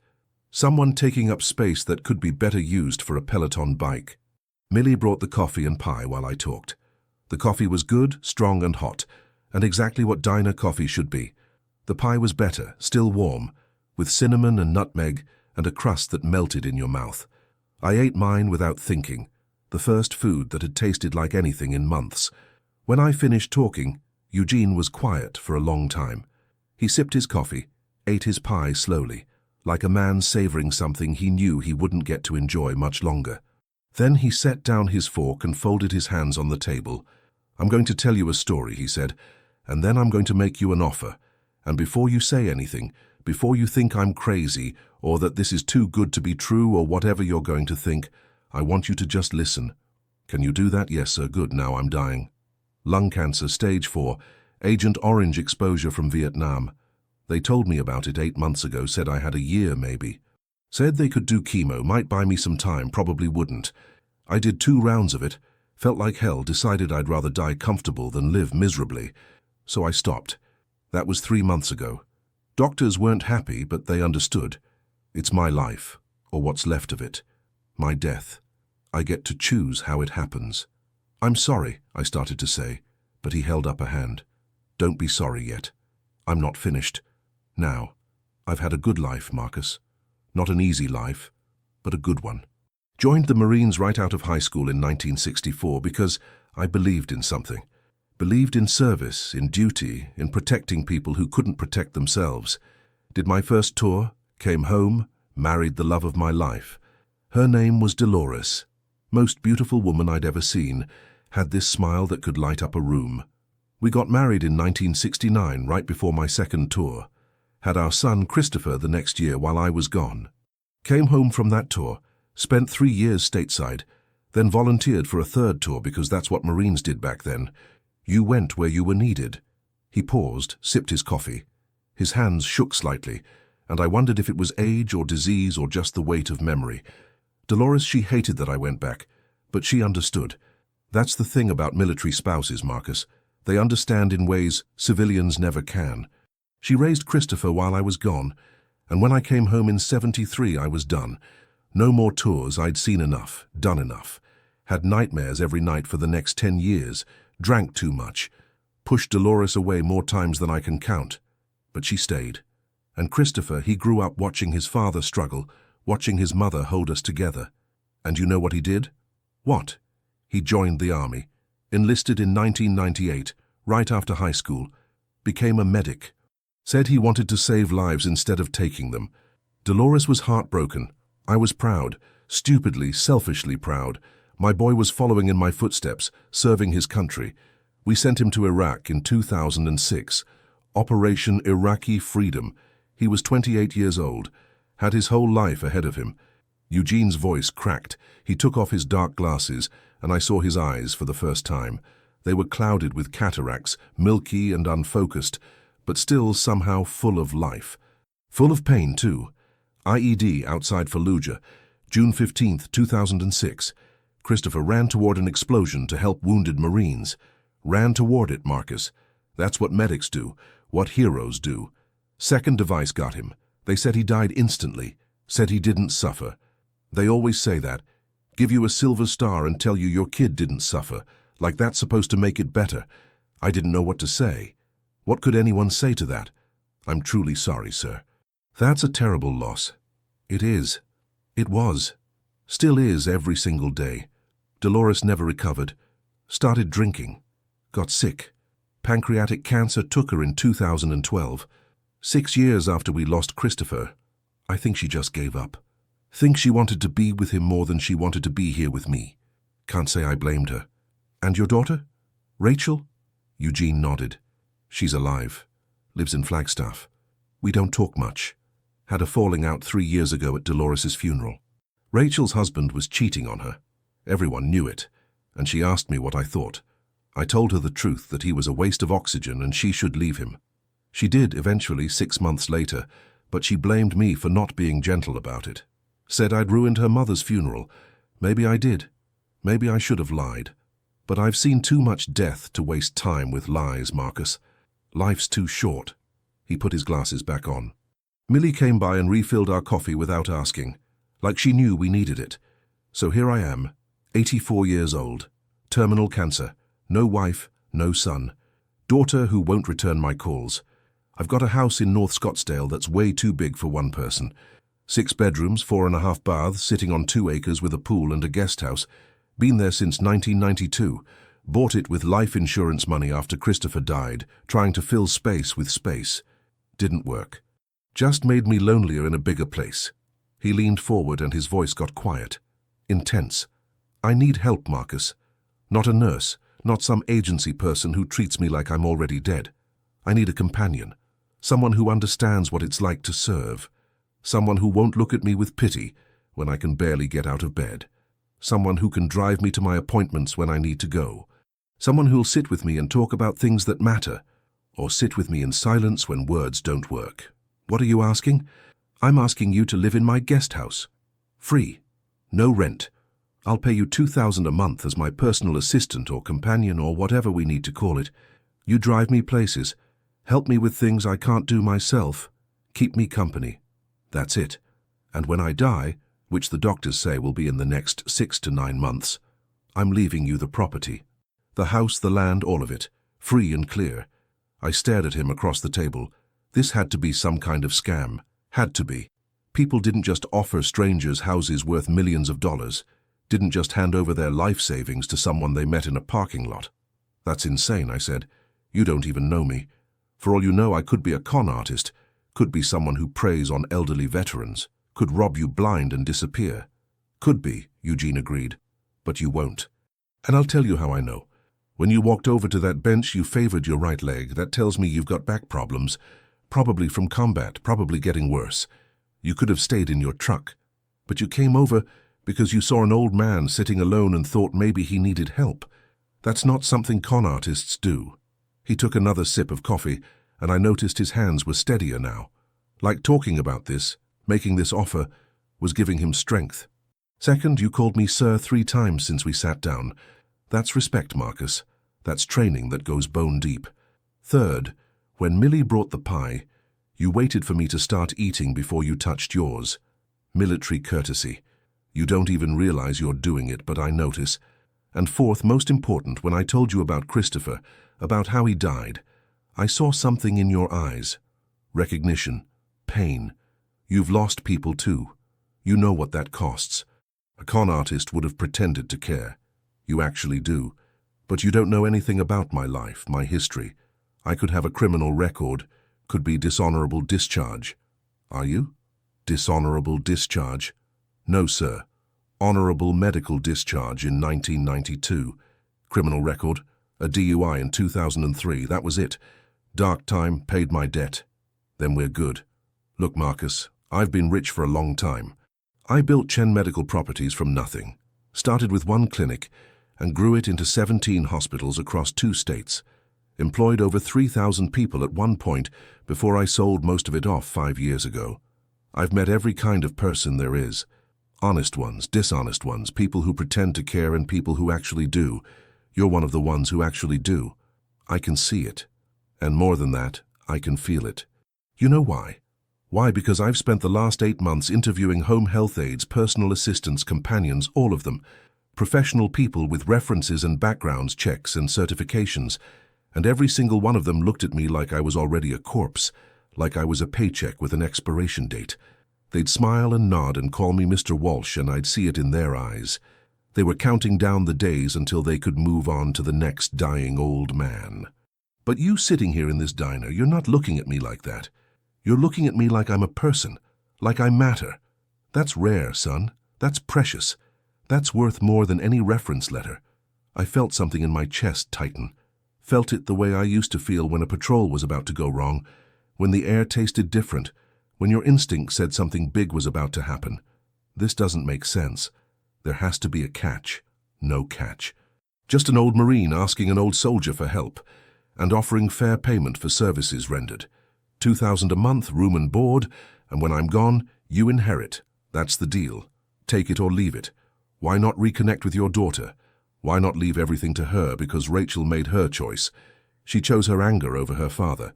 S1: Someone taking up space that could be better used for a Peloton bike. Millie brought the coffee and pie while I talked. The coffee was good, strong and hot, and exactly what diner coffee should be. The pie was better, still warm, with cinnamon and nutmeg and a crust that melted in your mouth. I ate mine without thinking, the first food that had tasted like anything in months. When I finished talking, Eugene was quiet for a long time. He sipped his coffee, ate his pie slowly, like a man savoring something he knew he wouldn't get to enjoy much longer. Then he set down his fork and folded his hands on the table. "I'm going to tell you a story," he said, "and then I'm going to make you an offer. And before you say anything, before you think I'm crazy or that this is too good to be true or whatever you're going to think, I want you to just listen." "Can you do that?" "Yes, sir." "Good, now I'm dying. Lung cancer, stage 4, Agent Orange exposure from Vietnam. They told me about it 8 months ago, said I had a year maybe. Said they could do chemo, might buy me some time, probably wouldn't. I did 2 rounds of it, felt like hell, decided I'd rather die comfortable than live miserably. So I stopped. That was 3 months ago. Doctors weren't happy, but they understood. It's my life, or what's left of it. My death. I get to choose how it happens. "I'm sorry," I started to say, but he held up a hand. "Don't be sorry yet. I'm not finished. Now, I've had a good life, Marcus. Not an easy life, but a good one. Joined the Marines right out of high school in 1964 because I believed in something. Believed in service, in duty, in protecting people who couldn't protect themselves. Did my first tour, came home, married the love of my life. Her name was Dolores. Most beautiful woman I'd ever seen, had this smile that could light up a room. We got married in 1969, right before my second tour. Had our son Christopher the next year while I was gone. Came home from that tour, spent 3 years stateside, then volunteered for a 3rd tour because that's what Marines did back then. You went where you were needed." He paused, sipped his coffee. His hands shook slightly, and I wondered if it was age or disease or just the weight of memory. Dolores, she hated that I went back, but she understood. That's the thing about military spouses, Marcus. They understand in ways civilians never can. She raised Christopher while I was gone, and when I came home in 73 I was done. No more tours, I'd seen enough, done enough. Had nightmares every night for the next 10 years, drank too much, pushed Dolores away more times than I can count. But she stayed. And Christopher, he grew up watching his father struggle, watching his mother hold us together. And you know what he did? What? He joined the army, enlisted in 1998, right after high school, became a medic. Said he wanted to save lives instead of taking them. Dolores was heartbroken. I was proud, stupidly, selfishly proud. My boy was following in my footsteps, serving his country. We sent him to Iraq in 2006. Operation Iraqi Freedom. He was 28 years old, had his whole life ahead of him. Eugene's voice cracked. He took off his dark glasses, and I saw his eyes for the first time. They were clouded with cataracts, milky and unfocused, but still somehow full of life. Full of pain, too. IED outside Fallujah, June 15, 2006. Christopher ran toward an explosion to help wounded Marines. Ran toward it, Marcus. That's what medics do, what heroes do. Second device got him. They said he died instantly, said he didn't suffer. They always say that. Give you a silver star and tell you your kid didn't suffer, like that's supposed to make it better. I didn't know what to say. What could anyone say to that? I'm truly sorry, sir. That's a terrible loss. It is. It was. Still is every single day. Dolores never recovered. Started drinking. Got sick. Pancreatic cancer took her in 2012. 6 years after we lost Christopher. I think she just gave up. Think she wanted to be with him more than she wanted to be here with me. Can't say I blamed her. And your daughter? Rachel? Eugene nodded. She's alive. Lives in Flagstaff. We don't talk much. Had a falling out 3 years ago at Dolores's funeral. Rachel's husband was cheating on her. Everyone knew it, and she asked me what I thought. I told her the truth, that he was a waste of oxygen and she should leave him. She did eventually 6 months later, but she blamed me for not being gentle about it. Said I'd ruined her mother's funeral. Maybe I did. Maybe I should have lied. But I've seen too much death to waste time with lies, Marcus. Life's too short. He put his glasses back on. Millie came by and refilled our coffee without asking, like she knew we needed it. So here I am, 84 years old, terminal cancer, no wife, no son, daughter who won't return my calls. I've got a house in North Scottsdale that's way too big for one person. 6 bedrooms, 4.5 baths, sitting on 2 acres with a pool and a guest house. Been there since 1992. Bought it with life insurance money after Christopher died, trying to fill space with space. Didn't work. Just made me lonelier in a bigger place. He leaned forward and his voice got quiet. Intense. I need help, Marcus. Not a nurse, not some agency person who treats me like I'm already dead. I need a companion. Someone who understands what it's like to serve. Someone who won't look at me with pity when I can barely get out of bed. Someone who can drive me to my appointments when I need to go. Someone who'll sit with me and talk about things that matter, or sit with me in silence when words don't work. What are you asking? I'm asking you to live in my guest house. Free. No rent. I'll pay you $2,000 a month as my personal assistant or companion or whatever we need to call it. You drive me places. Help me with things I can't do myself. Keep me company. That's it. And when I die, which the doctors say will be in the next 6 to 9 months, I'm leaving you the property. The house, the land, all of it. Free and clear. I stared at him across the table. This had to be some kind of scam. Had to be. People didn't just offer strangers houses worth millions of dollars. Didn't just hand over their life savings to someone they met in a parking lot. That's insane, I said. You don't even know me. For all you know, I could be a con artist. Could be someone who preys on elderly veterans. Could rob you blind and disappear. Could be, Eugene agreed. But you won't. And I'll tell you how I know. When you walked over to that bench, you favored your right leg. That tells me you've got back problems. Probably from combat, probably getting worse. You could have stayed in your truck. But you came over because you saw an old man sitting alone and thought maybe he needed help. That's not something con artists do. He took another sip of coffee, and I noticed his hands were steadier now. Like talking about this, making this offer, was giving him strength. Second, you called me sir 3 times since we sat down. That's respect, Marcus. That's training that goes bone deep. Third, when Millie brought the pie, you waited for me to start eating before you touched yours. Military courtesy. You don't even realize you're doing it, but I notice. And fourth, most important, when I told you about Christopher, about how he died, I saw something in your eyes. Recognition. Pain. You've lost people too. You know what that costs. A con artist would have pretended to care. You actually do. But you don't know anything about my life, my history. I could have a criminal record, could be dishonorable discharge. Are you? Dishonorable discharge? No, sir. Honorable medical discharge in 1992. Criminal record? A DUI in 2003, that was it. Dark time, paid my debt. Then we're good. Look, Marcus, I've been rich for a long time. I built Chen Medical Properties from nothing. Started with 1 clinic and grew it into 17 hospitals across 2 states. Employed over 3,000 people at one point before I sold most of it off 5 years ago. I've met every kind of person there is. Honest ones, dishonest ones, people who pretend to care and people who actually do. You're one of the ones who actually do. I can see it. And more than that, I can feel it. You know why? Why? Because I've spent the last 8 months interviewing home health aides, personal assistants, companions, all of them. Professional people with references and backgrounds checks and certifications. And every single one of them looked at me like I was already a corpse, like I was a paycheck with an expiration date. They'd smile and nod and call me Mr. Walsh, and I'd see it in their eyes. They were counting down the days until they could move on to the next dying old man. But you sitting here in this diner, you're not looking at me like that. You're looking at me like I'm a person, like I matter. That's rare, son. That's precious. That's worth more than any reference letter. I felt something in my chest tighten. Felt it the way I used to feel when a patrol was about to go wrong, when the air tasted different, when your instinct said something big was about to happen. This doesn't make sense. There has to be a catch. No catch. Just an old Marine asking an old soldier for help and offering fair payment for services rendered. 2,000 a month, room and board, and when I'm gone, you inherit. That's the deal. Take it or leave it. Why not reconnect with your daughter? Why not leave everything to her because Rachel made her choice? She chose her anger over her father.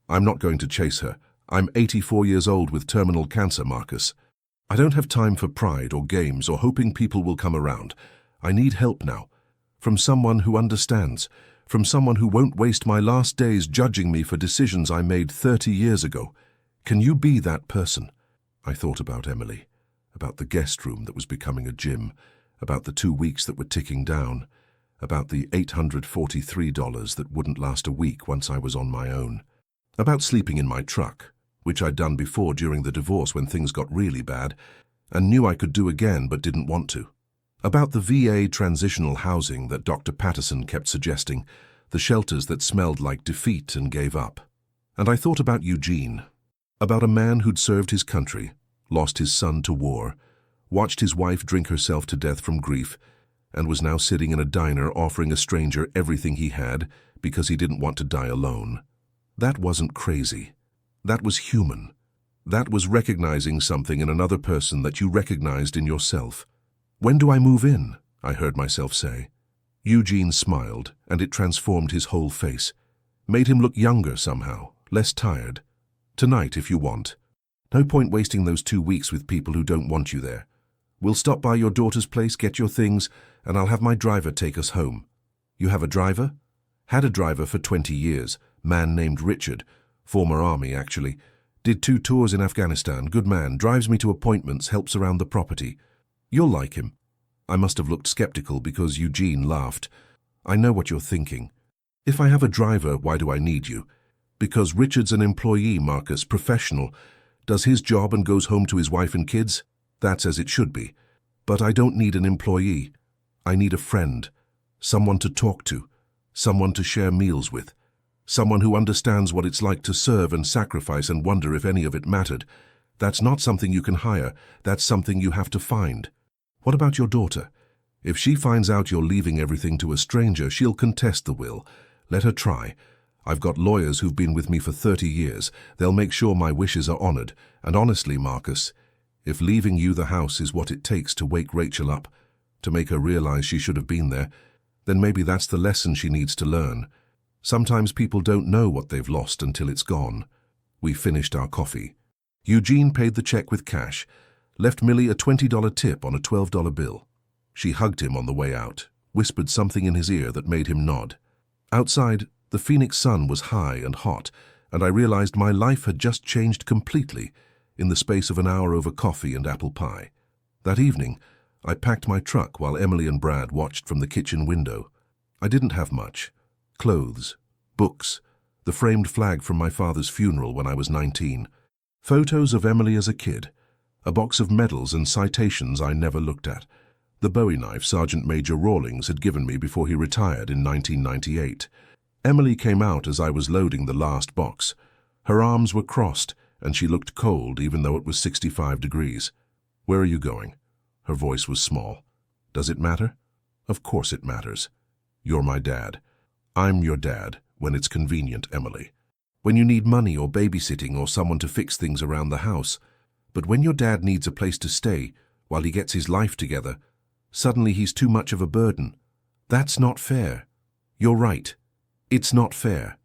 S1: I'm not going to chase her. I'm 84 years old with terminal cancer, Marcus. I don't have time for pride or games or hoping people will come around. I need help now. From someone who understands. From someone who won't waste my last days judging me for decisions I made 30 years ago. Can you be that person? I thought about Emily, about the guest room that was becoming a gym, about the 2 weeks that were ticking down, about the $843 that wouldn't last a week once I was on my own, about sleeping in my truck, which I'd done before during the divorce when things got really bad, and knew I could do again but didn't want to. About the VA transitional housing that Dr. Patterson kept suggesting, the shelters that smelled like defeat and gave up. And I thought about Eugene, about a man who'd served his country, lost his son to war, watched his wife drink herself to death from grief, and was now sitting in a diner offering a stranger everything he had because he didn't want to die alone. That wasn't crazy. That was human. That was recognizing something in another person that you recognized in yourself. When do I move in? I heard myself say. Eugene smiled, and it transformed his whole face. Made him look younger somehow, less tired. Tonight, if you want. No point wasting those 2 weeks with people who don't want you there. We'll stop by your daughter's place, get your things, and I'll have my driver take us home. You have a driver? Had a driver for 20 years, man named Richard, former army actually. Did 2 tours in Afghanistan, good man, drives me to appointments, helps around the property. You'll like him. I must have looked skeptical because Eugene laughed. I know what you're thinking. If I have a driver, why do I need you? Because Richard's an employee, Marcus, professional, does his job and goes home to his wife and kids. That's as it should be. But I don't need an employee. I need a friend, someone to talk to, someone to share meals with, someone who understands what it's like to serve and sacrifice and wonder if any of it mattered. That's not something you can hire. That's something you have to find. What about your daughter? If she finds out you're leaving everything to a stranger, she'll contest the will. Let her try. I've got lawyers who've been with me for 30 years. They'll make sure my wishes are honored. And honestly, Marcus, if leaving you the house is what it takes to wake Rachel up, to make her realize she should have been there, then maybe that's the lesson she needs to learn. Sometimes people don't know what they've lost until it's gone. We finished our coffee. Eugene paid the check with cash, left Millie a $20 tip on a $12 bill. She hugged him on the way out, whispered something in his ear that made him nod. Outside, the Phoenix sun was high and hot, and I realized my life had just changed completely in the space of an hour over coffee and apple pie. That evening, I packed my truck while Emily and Brad watched from the kitchen window. I didn't have much. Clothes, books, the framed flag from my father's funeral when I was 19, photos of Emily as a kid, a box of medals and citations I never looked at, the Bowie knife Sergeant Major Rawlings had given me before he retired in 1998. Emily came out as I was loading the last box. Her arms were crossed, and she looked cold even though it was 65 degrees. Where are you going? Her voice was small. Does it matter? Of course it matters. You're my dad. I'm your dad, when it's convenient, Emily. When you need money or babysitting or someone to fix things around the house. But when your dad needs a place to stay while he gets his life together, suddenly he's too much of a burden. That's not fair. You're right. It's not fair.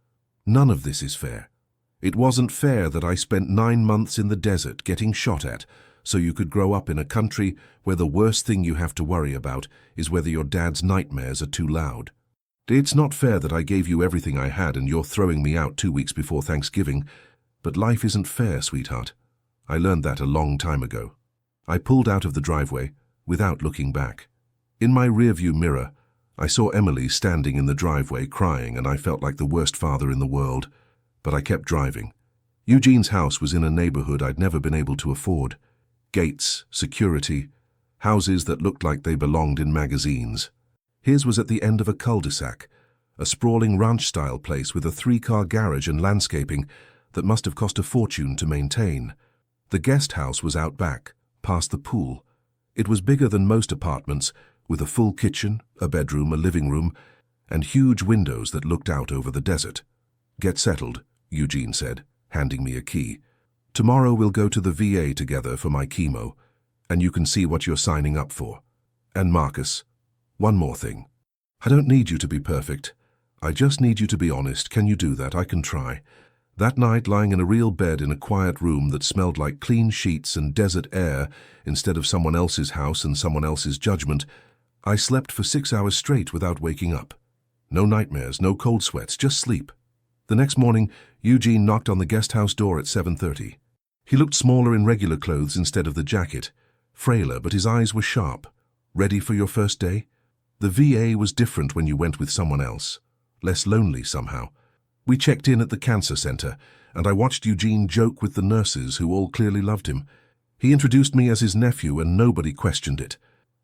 S1: None of this is fair. It wasn't fair that I spent 9 months in the desert getting shot at so you could grow up in a country where the worst thing you have to worry about is whether your dad's nightmares are too loud. It's not fair that I gave you everything I had and you're throwing me out 2 weeks before Thanksgiving. But life isn't fair, sweetheart. I learned that a long time ago. I pulled out of the driveway without looking back. In my rearview mirror, I saw Emily standing in the driveway crying, and I felt like the worst father in the world. But I kept driving. Eugene's house was in a neighborhood I'd never been able to afford. Gates, security, houses that looked like they belonged in magazines. His was at the end of a cul-de-sac, a sprawling ranch-style place with a 3-car garage and landscaping that must have cost a fortune to maintain. The guest house was out back, past the pool. It was bigger than most apartments, with a full kitchen, a bedroom, a living room, and huge windows that looked out over the desert. "Get settled," Eugene said, handing me a key. "Tomorrow we'll go to the VA together for my chemo, and you can see what you're signing up for. And Marcus, one more thing. I don't need you to be perfect. I just need you to be honest. Can you do that? I can try. That night, lying in a real bed in a quiet room that smelled like clean sheets and desert air instead of someone else's house and someone else's judgment, I slept for 6 hours straight without waking up. No nightmares, no cold sweats, just sleep." The next morning, Eugene knocked on the guest house door at 7:30. He looked smaller in regular clothes instead of the jacket, frailer, but his eyes were sharp. "Ready for your first day?" The VA was different when you went with someone else, less lonely somehow. We checked in at the cancer center, and I watched Eugene joke with the nurses who all clearly loved him. He introduced me as his nephew and nobody questioned it.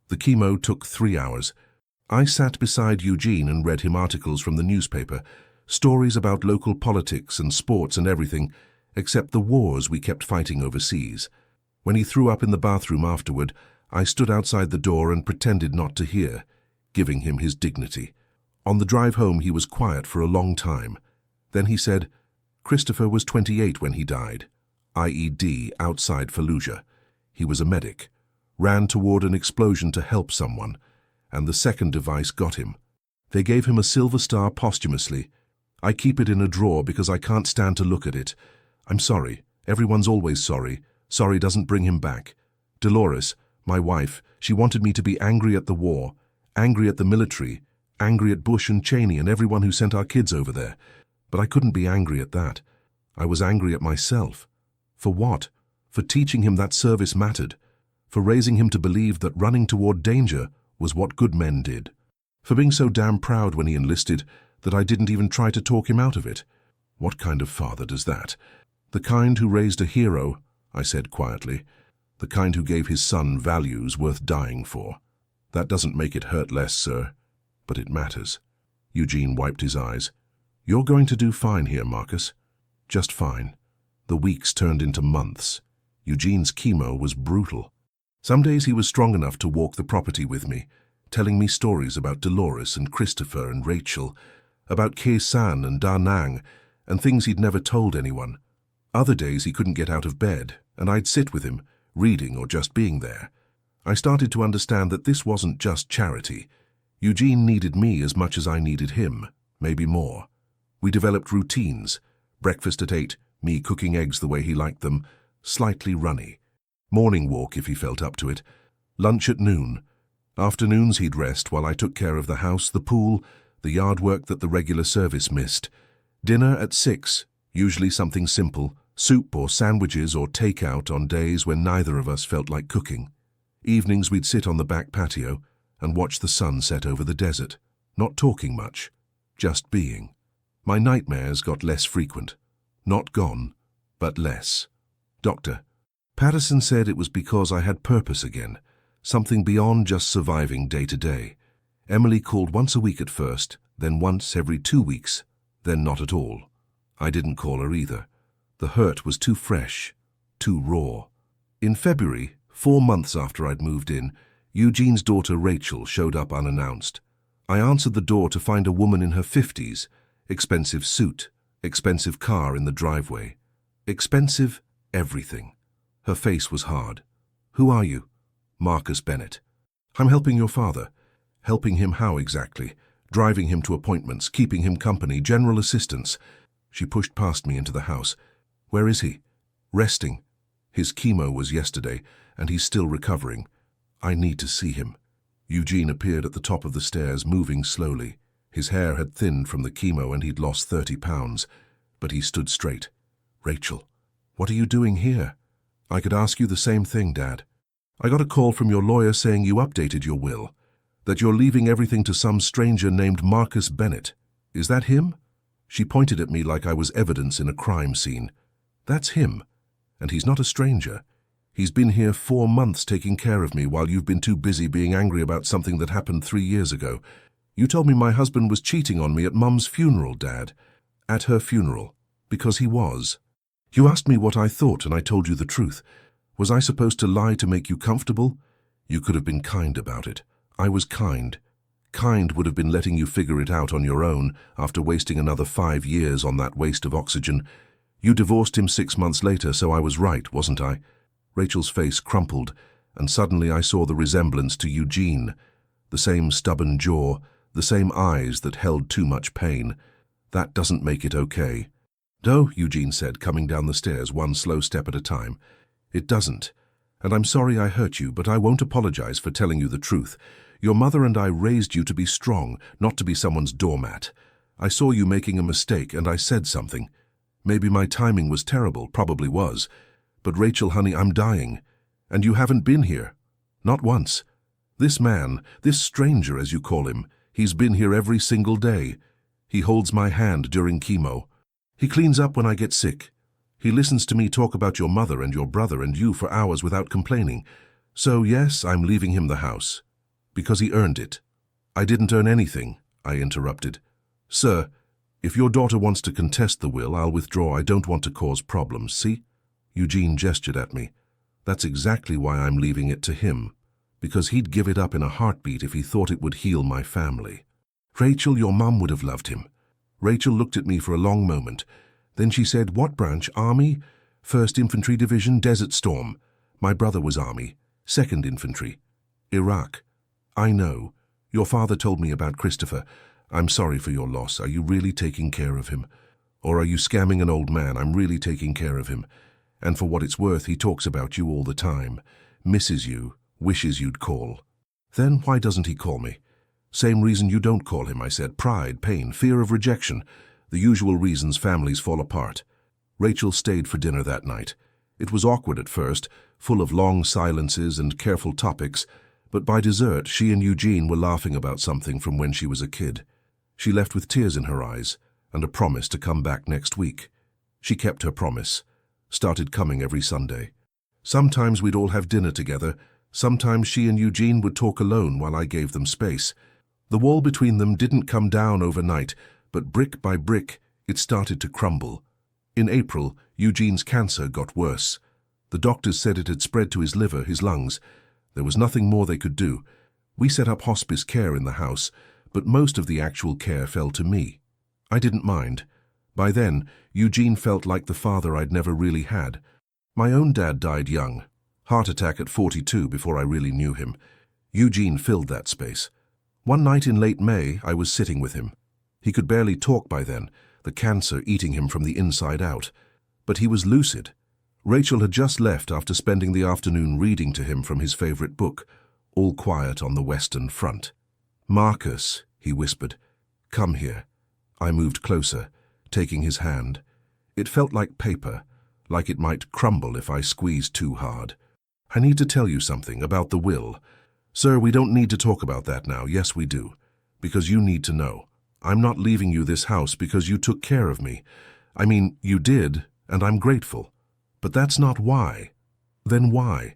S1: The chemo took 3 hours. I sat beside Eugene and read him articles from the newspaper, stories about local politics and sports and everything, except the wars we kept fighting overseas. When he threw up in the bathroom afterward, I stood outside the door and pretended not to hear, giving him his dignity. On the drive home he was quiet for a long time. Then he said, "Christopher was 28 when he died. IED outside Fallujah. He was a medic. Ran toward an explosion to help someone, and the second device got him. They gave him a silver star posthumously. I keep it in a drawer because I can't stand to look at it. I'm sorry. Everyone's always sorry. Sorry doesn't bring him back. Dolores, my wife, she wanted me to be angry at the war, angry at the military, angry at Bush and Cheney and everyone who sent our kids over there. But I couldn't be angry at that. I was angry at myself. For what? For teaching him that service mattered. For raising him to believe that running toward danger was what good men did. For being so damn proud when he enlisted that I didn't even try to talk him out of it. What kind of father does that? The kind who raised a hero, I said quietly. The kind who gave his son values worth dying for. That doesn't make it hurt less, sir. But it matters. Eugene wiped his eyes. You're going to do fine here, Marcus. Just fine. The weeks turned into months. Eugene's chemo was brutal. Some days he was strong enough to walk the property with me, telling me stories about Dolores and Christopher and Rachel, about Khe Sanh and Da Nang, and things he'd never told anyone. Other days he couldn't get out of bed, and I'd sit with him, reading or just being there. I started to understand that this wasn't just charity. Eugene needed me as much as I needed him, maybe more. We developed routines. Breakfast at 8, me cooking eggs the way he liked them, slightly runny. Morning walk if he felt up to it. Lunch at noon. Afternoons he'd rest while I took care of the house, the pool, the yard work that the regular service missed. Dinner at 6, usually something simple, soup or sandwiches or takeout on days when neither of us felt like cooking. Evenings we'd sit on the back patio and watch the sun set over the desert, not talking much, just being. My nightmares got less frequent. Not gone, but less. Doctor, Patterson said it was because I had purpose again, something beyond just surviving day to day. Emily called once a week at first, then once every 2 weeks, then not at all. I didn't call her either. The hurt was too fresh, too raw. In February, 4 months after I'd moved in, Eugene's daughter Rachel showed up unannounced. I answered the door to find a woman in her 50s, expensive suit, expensive car in the driveway. Expensive everything. Her face was hard. Who are you? Marcus Bennett. I'm helping your father. Helping him how exactly? Driving him to appointments, keeping him company, general assistance. She pushed past me into the house. Where is he? Resting. His chemo was yesterday, and he's still recovering. I need to see him. Eugene appeared at the top of the stairs, moving slowly. His hair had thinned from the chemo and he'd lost 30 pounds, but he stood straight. Rachel, what are you doing here? I could ask you the same thing, Dad. I got a call from your lawyer saying you updated your will, that you're leaving everything to some stranger named Marcus Bennett. Is that him? She pointed at me like I was evidence in a crime scene. That's him, and he's not a stranger. He's been here 4 months taking care of me while you've been too busy being angry about something that happened 3 years ago. You told me my husband was cheating on me at Mum's funeral, Dad. At her funeral. Because he was. You asked me what I thought and I told you the truth. Was I supposed to lie to make you comfortable? You could have been kind about it. I was kind. Kind would have been letting you figure it out on your own after wasting another 5 years on that waste of oxygen. You divorced him 6 months later, so I was right, wasn't I? Rachel's face crumpled, and suddenly I saw the resemblance to Eugene. The same stubborn jaw, the same eyes that held too much pain. That doesn't make it okay. No, Eugene said, coming down the stairs one slow step at a time. It doesn't. And I'm sorry I hurt you, but I won't apologize for telling you the truth. Your mother and I raised you to be strong, not to be someone's doormat. I saw you making a mistake and I said something. Maybe my timing was terrible, probably was. But Rachel, honey, I'm dying. And you haven't been here. Not once. This man, this stranger as you call him, he's been here every single day. He holds my hand during chemo. He cleans up when I get sick. He listens to me talk about your mother and your brother and you for hours without complaining. So yes, I'm leaving him the house. Because he earned it. I didn't earn anything, I interrupted. Sir, if your daughter wants to contest the will, I'll withdraw. I don't want to cause problems, see? Eugene gestured at me. That's exactly why I'm leaving it to him. Because he'd give it up in a heartbeat if he thought it would heal my family. Rachel, your mum would have loved him. Rachel looked at me for a long moment. Then she said, what branch? Army? 1st Infantry Division, Desert Storm. My brother was Army. 2nd Infantry. Iraq. I know. Your father told me about Christopher. I'm sorry for your loss. Are you really taking care of him? Or are you scamming an old man? I'm really taking care of him. And for what it's worth, he talks about you all the time. Misses you. Wishes you'd call. Then why doesn't he call me? Same reason you don't call him, I said. Pride, pain, fear of rejection. The usual reasons families fall apart. Rachel stayed for dinner that night. It was awkward at first, full of long silences and careful topics, but by dessert she and Eugene were laughing about something from when she was a kid. She left with tears in her eyes and a promise to come back next week. She kept her promise, started coming every Sunday. Sometimes we'd all have dinner together. Sometimes she and Eugene would talk alone while I gave them space. The wall between them didn't come down overnight, but brick by brick, it started to crumble. In April, Eugene's cancer got worse. The doctors said it had spread to his liver, his lungs. There was nothing more they could do. We set up hospice care in the house, but most of the actual care fell to me. I didn't mind. By then, Eugene felt like the father I'd never really had. My own dad died young. Heart attack at 42 before I really knew him. Eugene filled that space. One night in late May, I was sitting with him. He could barely talk by then, the cancer eating him from the inside out. But he was lucid. Rachel had just left after spending the afternoon reading to him from his favorite book, All Quiet on the Western Front. Marcus, he whispered, come here. I moved closer, taking his hand. It felt like paper, like it might crumble if I squeezed too hard. I need to tell you something about the will. Sir, we don't need to talk about that now. Yes, we do. Because you need to know. I'm not leaving you this house because you took care of me. I mean, you did, and I'm grateful. But that's not why. Then why?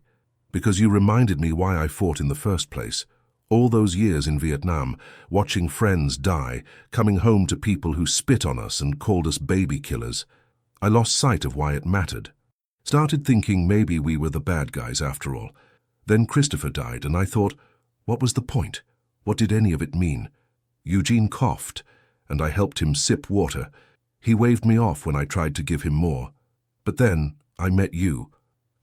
S1: Because you reminded me why I fought in the first place. All those years in Vietnam, watching friends die, coming home to people who spit on us and called us baby killers. I lost sight of why it mattered. Started thinking maybe we were the bad guys after all. Then Christopher died, and I thought, what was the point? What did any of it mean? Eugene coughed, and I helped him sip water. He waved me off when I tried to give him more. But then I met you,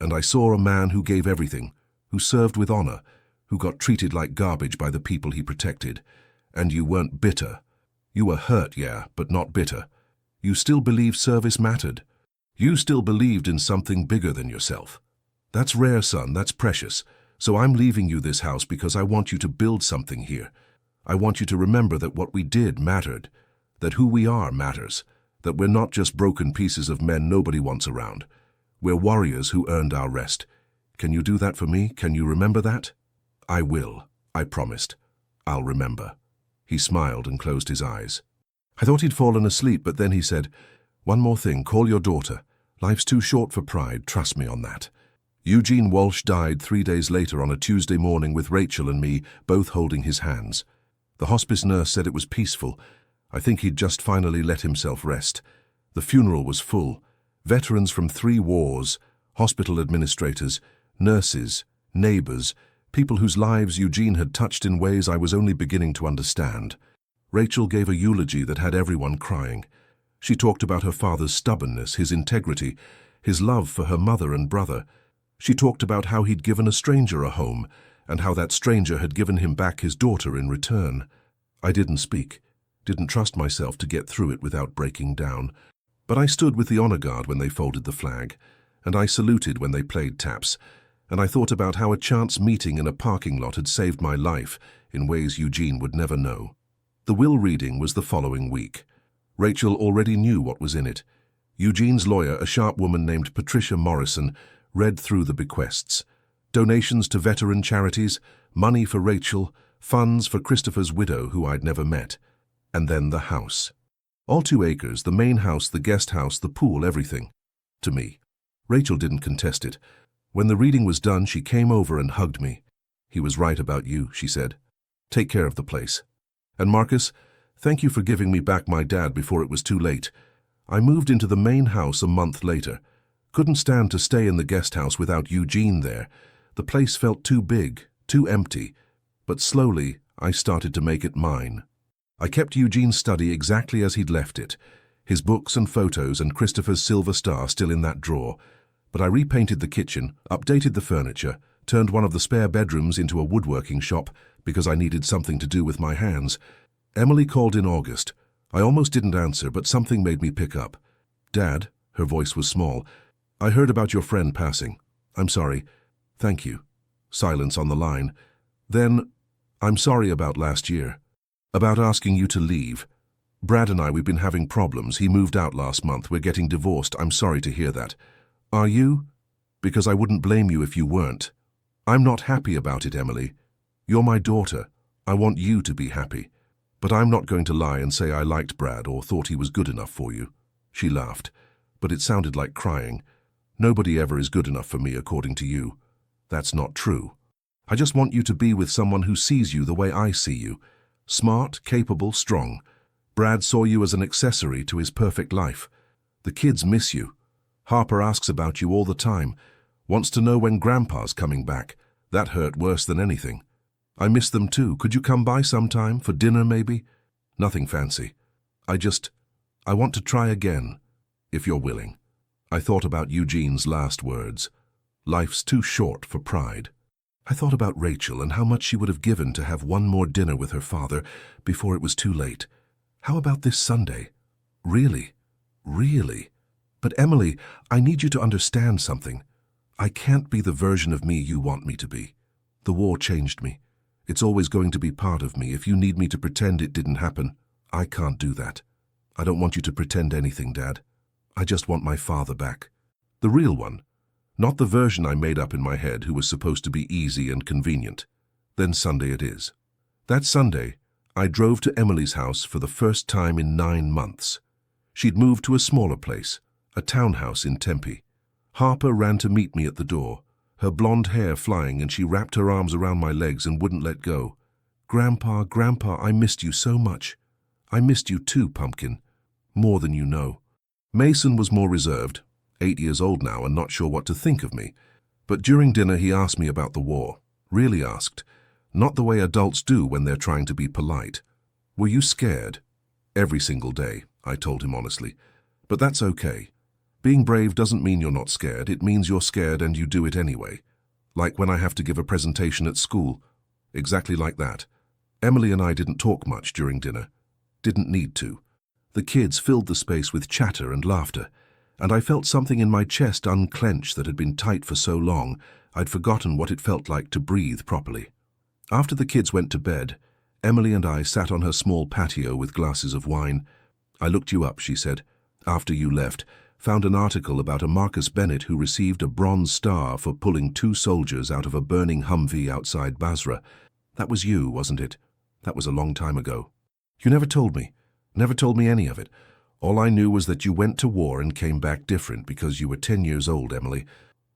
S1: and I saw a man who gave everything, who served with honor, who got treated like garbage by the people he protected. And you weren't bitter. You were hurt, yeah, but not bitter. You still believed service mattered. You still believed in something bigger than yourself. That's rare, son, that's precious. So I'm leaving you this house because I want you to build something here. I want you to remember that what we did mattered, that who we are matters, that we're not just broken pieces of men nobody wants around. We're warriors who earned our rest. Can you do that for me? Can you remember that? I will, I promised. I'll remember. He smiled and closed his eyes. I thought he'd fallen asleep, but then he said, one more thing, call your daughter. Life's too short for pride, trust me on that. Eugene Walsh died 3 days later on a Tuesday morning with Rachel and me both holding his hands. The hospice nurse said it was peaceful. I think he'd just finally let himself rest. The funeral was full. Veterans from 3 wars, hospital administrators, nurses, neighbors, people whose lives Eugene had touched in ways I was only beginning to understand. Rachel gave a eulogy that had everyone crying. She talked about her father's stubbornness, his integrity, his love for her mother and brother. She talked about how he'd given a stranger a home, and how that stranger had given him back his daughter in return. I didn't speak, didn't trust myself to get through it without breaking down. But I stood with the honor guard when they folded the flag, and I saluted when they played taps, and I thought about how a chance meeting in a parking lot had saved my life in ways Eugene would never know. The will reading was the following week. Rachel already knew what was in it. Eugene's lawyer, a sharp woman named Patricia Morrison, read through the bequests. Donations to veteran charities, money for Rachel, funds for Christopher's widow, who I'd never met. And then the house. All 2 acres, the main house, the guest house, the pool, everything. To me. Rachel didn't contest it. When the reading was done, she came over and hugged me. "He was right about you," she said. "Take care of the place. And Marcus, thank you for giving me back my dad before it was too late. I moved into the main house a month later. Couldn't stand to stay in the guest house without Eugene there. The place felt too big, too empty. But slowly, I started to make it mine. I kept Eugene's study exactly as he'd left it, his books and photos and Christopher's silver star still in that drawer. But I repainted the kitchen, updated the furniture, turned one of the spare bedrooms into a woodworking shop because I needed something to do with my hands. Emily called in August. I almost didn't answer, but something made me pick up. "Dad," her voice was small, "I heard about your friend passing. I'm sorry. Thank you." Silence on the line. Then, "I'm sorry about last year. About asking you to leave. Brad and we've been having problems. He moved out last month. We're getting divorced. I'm sorry to hear that. Are you? Because I wouldn't blame you if you weren't. I'm not happy about it, Emily. You're my daughter. I want you to be happy. But I'm not going to lie and say I liked Brad or thought he was good enough for you." She laughed, but it sounded like crying. "Nobody ever is good enough for me, according to you. That's not true. I just want you to be with someone who sees you the way I see you. Smart, capable, strong. Brad saw you as an accessory to his perfect life. The kids miss you. Harper asks about you all the time. Wants to know when Grandpa's coming back. That hurt worse than anything. I miss them too. Could you come by sometime, for dinner maybe? Nothing fancy. I want to try again, if you're willing." I thought about Eugene's last words. Life's too short for pride. I thought about Rachel and how much she would have given to have one more dinner with her father before it was too late. How about this Sunday? Really? Really? But Emily, I need you to understand something. I can't be the version of me you want me to be. The war changed me. It's always going to be part of me. If you need me to pretend it didn't happen, I can't do that. I don't want you to pretend anything, Dad. I just want my father back. The real one. Not the version I made up in my head who was supposed to be easy and convenient. Then Sunday it is. That Sunday, I drove to Emily's house for the first time in 9 months. She'd moved to a smaller place, a townhouse in Tempe. Harper ran to meet me at the door, her blonde hair flying, and she wrapped her arms around my legs and wouldn't let go. "Grandpa, Grandpa, I missed you so much." "I missed you too, Pumpkin. More than you know." Mason was more reserved, 8 years old now and not sure what to think of me. But during dinner he asked me about the war. Really asked. Not the way adults do when they're trying to be polite. "Were you scared?" "Every single day," I told him honestly. "But that's okay. Being brave doesn't mean you're not scared. It means you're scared and you do it anyway. Like when I have to give a presentation at school. Exactly like that." Emily and I didn't talk much during dinner. Didn't need to. The kids filled the space with chatter and laughter, and I felt something in my chest unclench that had been tight for so long I'd forgotten what it felt like to breathe properly. After the kids went to bed, Emily and I sat on her small patio with glasses of wine. "I looked you up," she said, "after you left. Found an article about a Marcus Bennett who received a Bronze Star for pulling 2 soldiers out of a burning Humvee outside Basra. That was you, wasn't it? That was a long time ago. You never told me. Never told me any of it. All I knew was that you went to war and came back different because you were 10 years old, Emily.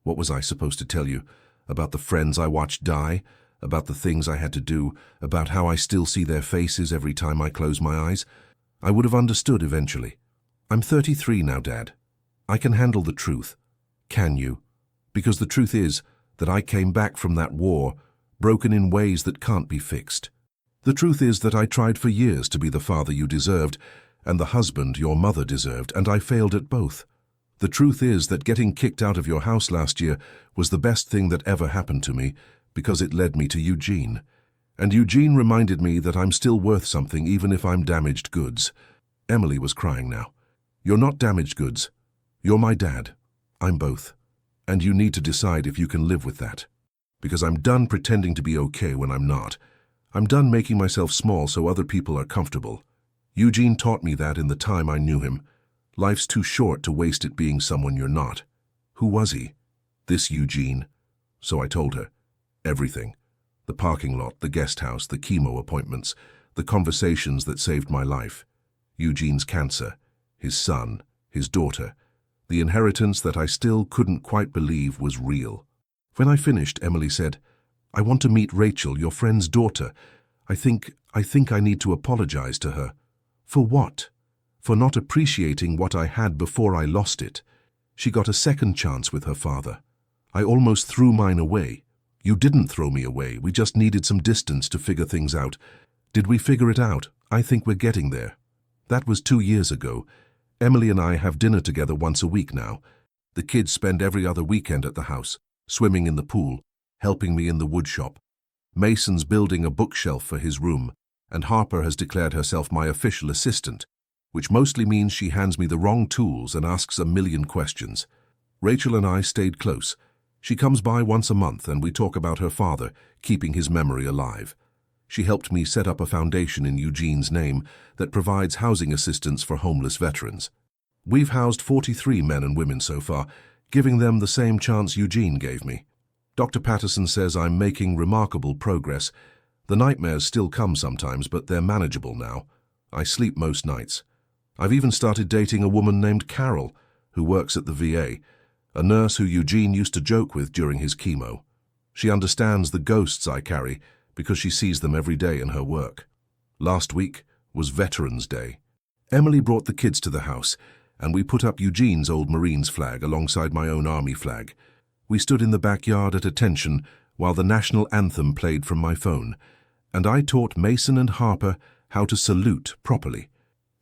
S1: What was I supposed to tell you? About the friends I watched die? About the things I had to do? About how I still see their faces every time I close my eyes? I would have understood eventually. I'm 33 now, Dad. I can handle the truth. Can you? Because the truth is that I came back from that war, broken in ways that can't be fixed. The truth is that I tried for years to be the father you deserved and the husband your mother deserved, and I failed at both. The truth is that getting kicked out of your house last year was the best thing that ever happened to me because it led me to Eugene. And Eugene reminded me that I'm still worth something even if I'm damaged goods. Emily was crying now. You're not damaged goods. You're my dad. I'm both. And you need to decide if you can live with that. Because I'm done pretending to be okay when I'm not. I'm done making myself small so other people are comfortable. Eugene taught me that in the time I knew him. Life's too short to waste it being someone you're not. Who was he? This Eugene. So I told her. Everything. The parking lot, the guest house, the chemo appointments, the conversations that saved my life. Eugene's cancer, his son, his daughter, the inheritance that I still couldn't quite believe was real. When I finished, Emily said, I want to meet Rachel, your friend's daughter. I think I need to apologize to her. For what? For not appreciating what I had before I lost it. She got a second chance with her father. I almost threw mine away. You didn't throw me away. We just needed some distance to figure things out. Did we figure it out? I think we're getting there. That was 2 years ago. Emily and I have dinner together once a week now. The kids spend every other weekend at the house, swimming in the pool, helping me in the wood shop. Mason's building a bookshelf for his room, and Harper has declared herself my official assistant, which mostly means she hands me the wrong tools and asks a million questions. Rachel and I stayed close. She comes by once a month and we talk about her father, keeping his memory alive. She helped me set up a foundation in Eugene's name that provides housing assistance for homeless veterans. We've housed 43 men and women so far, giving them the same chance Eugene gave me. Dr. Patterson says I'm making remarkable progress. The nightmares still come sometimes, but they're manageable now. I sleep most nights. I've even started dating a woman named Carol, who works at the VA, a nurse who Eugene used to joke with during his chemo. She understands the ghosts I carry because she sees them every day in her work. Last week was Veterans Day. Emily brought the kids to the house, and we put up Eugene's old Marines flag alongside my own Army flag. We stood in the backyard at attention while the national anthem played from my phone, and I taught Mason and Harper how to salute properly.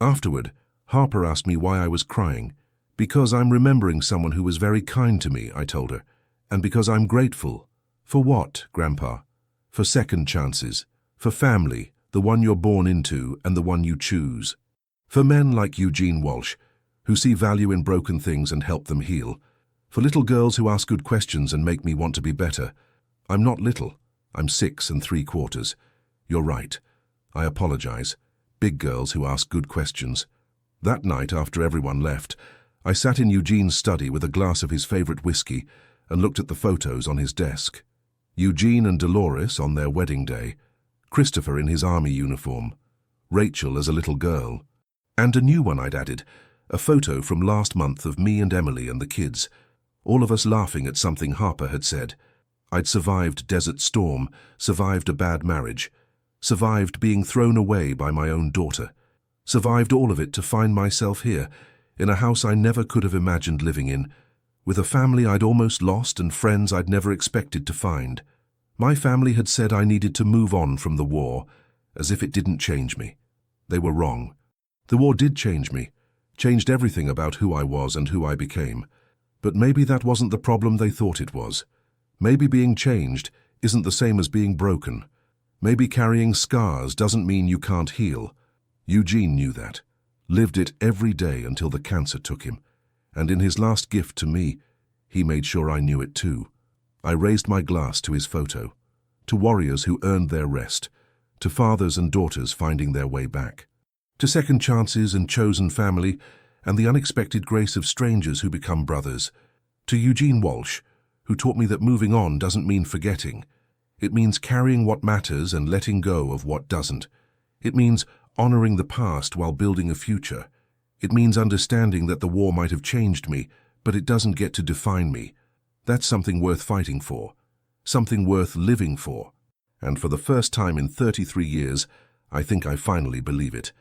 S1: Afterward, Harper asked me why I was crying. Because I'm remembering someone who was very kind to me, I told her, and because I'm grateful. For what, Grandpa? For second chances, for family, the one you're born into and the one you choose. For men like Eugene Walsh, who see value in broken things and help them heal. For little girls who ask good questions and make me want to be better. I'm not little. I'm 6 3/4. You're right. I apologize. Big girls who ask good questions. That night, after everyone left, I sat in Eugene's study with a glass of his favorite whiskey and looked at the photos on his desk. Eugene and Dolores on their wedding day, Christopher in his army uniform, Rachel as a little girl, and a new one I'd added, a photo from last month of me and Emily and the kids, all of us laughing at something Harper had said. I'd survived Desert Storm, survived a bad marriage, survived being thrown away by my own daughter, survived all of it to find myself here, in a house I never could have imagined living in, with a family I'd almost lost and friends I'd never expected to find. My family had said I needed to move on from the war, as if it didn't change me. They were wrong. The war did change me, changed everything about who I was and who I became. But maybe that wasn't the problem they thought it was. Maybe being changed isn't the same as being broken. Maybe carrying scars doesn't mean you can't heal. Eugene knew that, lived it every day until the cancer took him, and in his last gift to me, he made sure I knew it too. I raised my glass to his photo, to warriors who earned their rest, to fathers and daughters finding their way back, to second chances and chosen family, and the unexpected grace of strangers who become brothers, to Eugene Walsh, who taught me that moving on doesn't mean forgetting. It means carrying what matters and letting go of what doesn't. It means honoring the past while building a future. It means understanding that the war might have changed me, but it doesn't get to define me. That's something worth fighting for, something worth living for. And for the first time in 33 years, I think I finally believe it.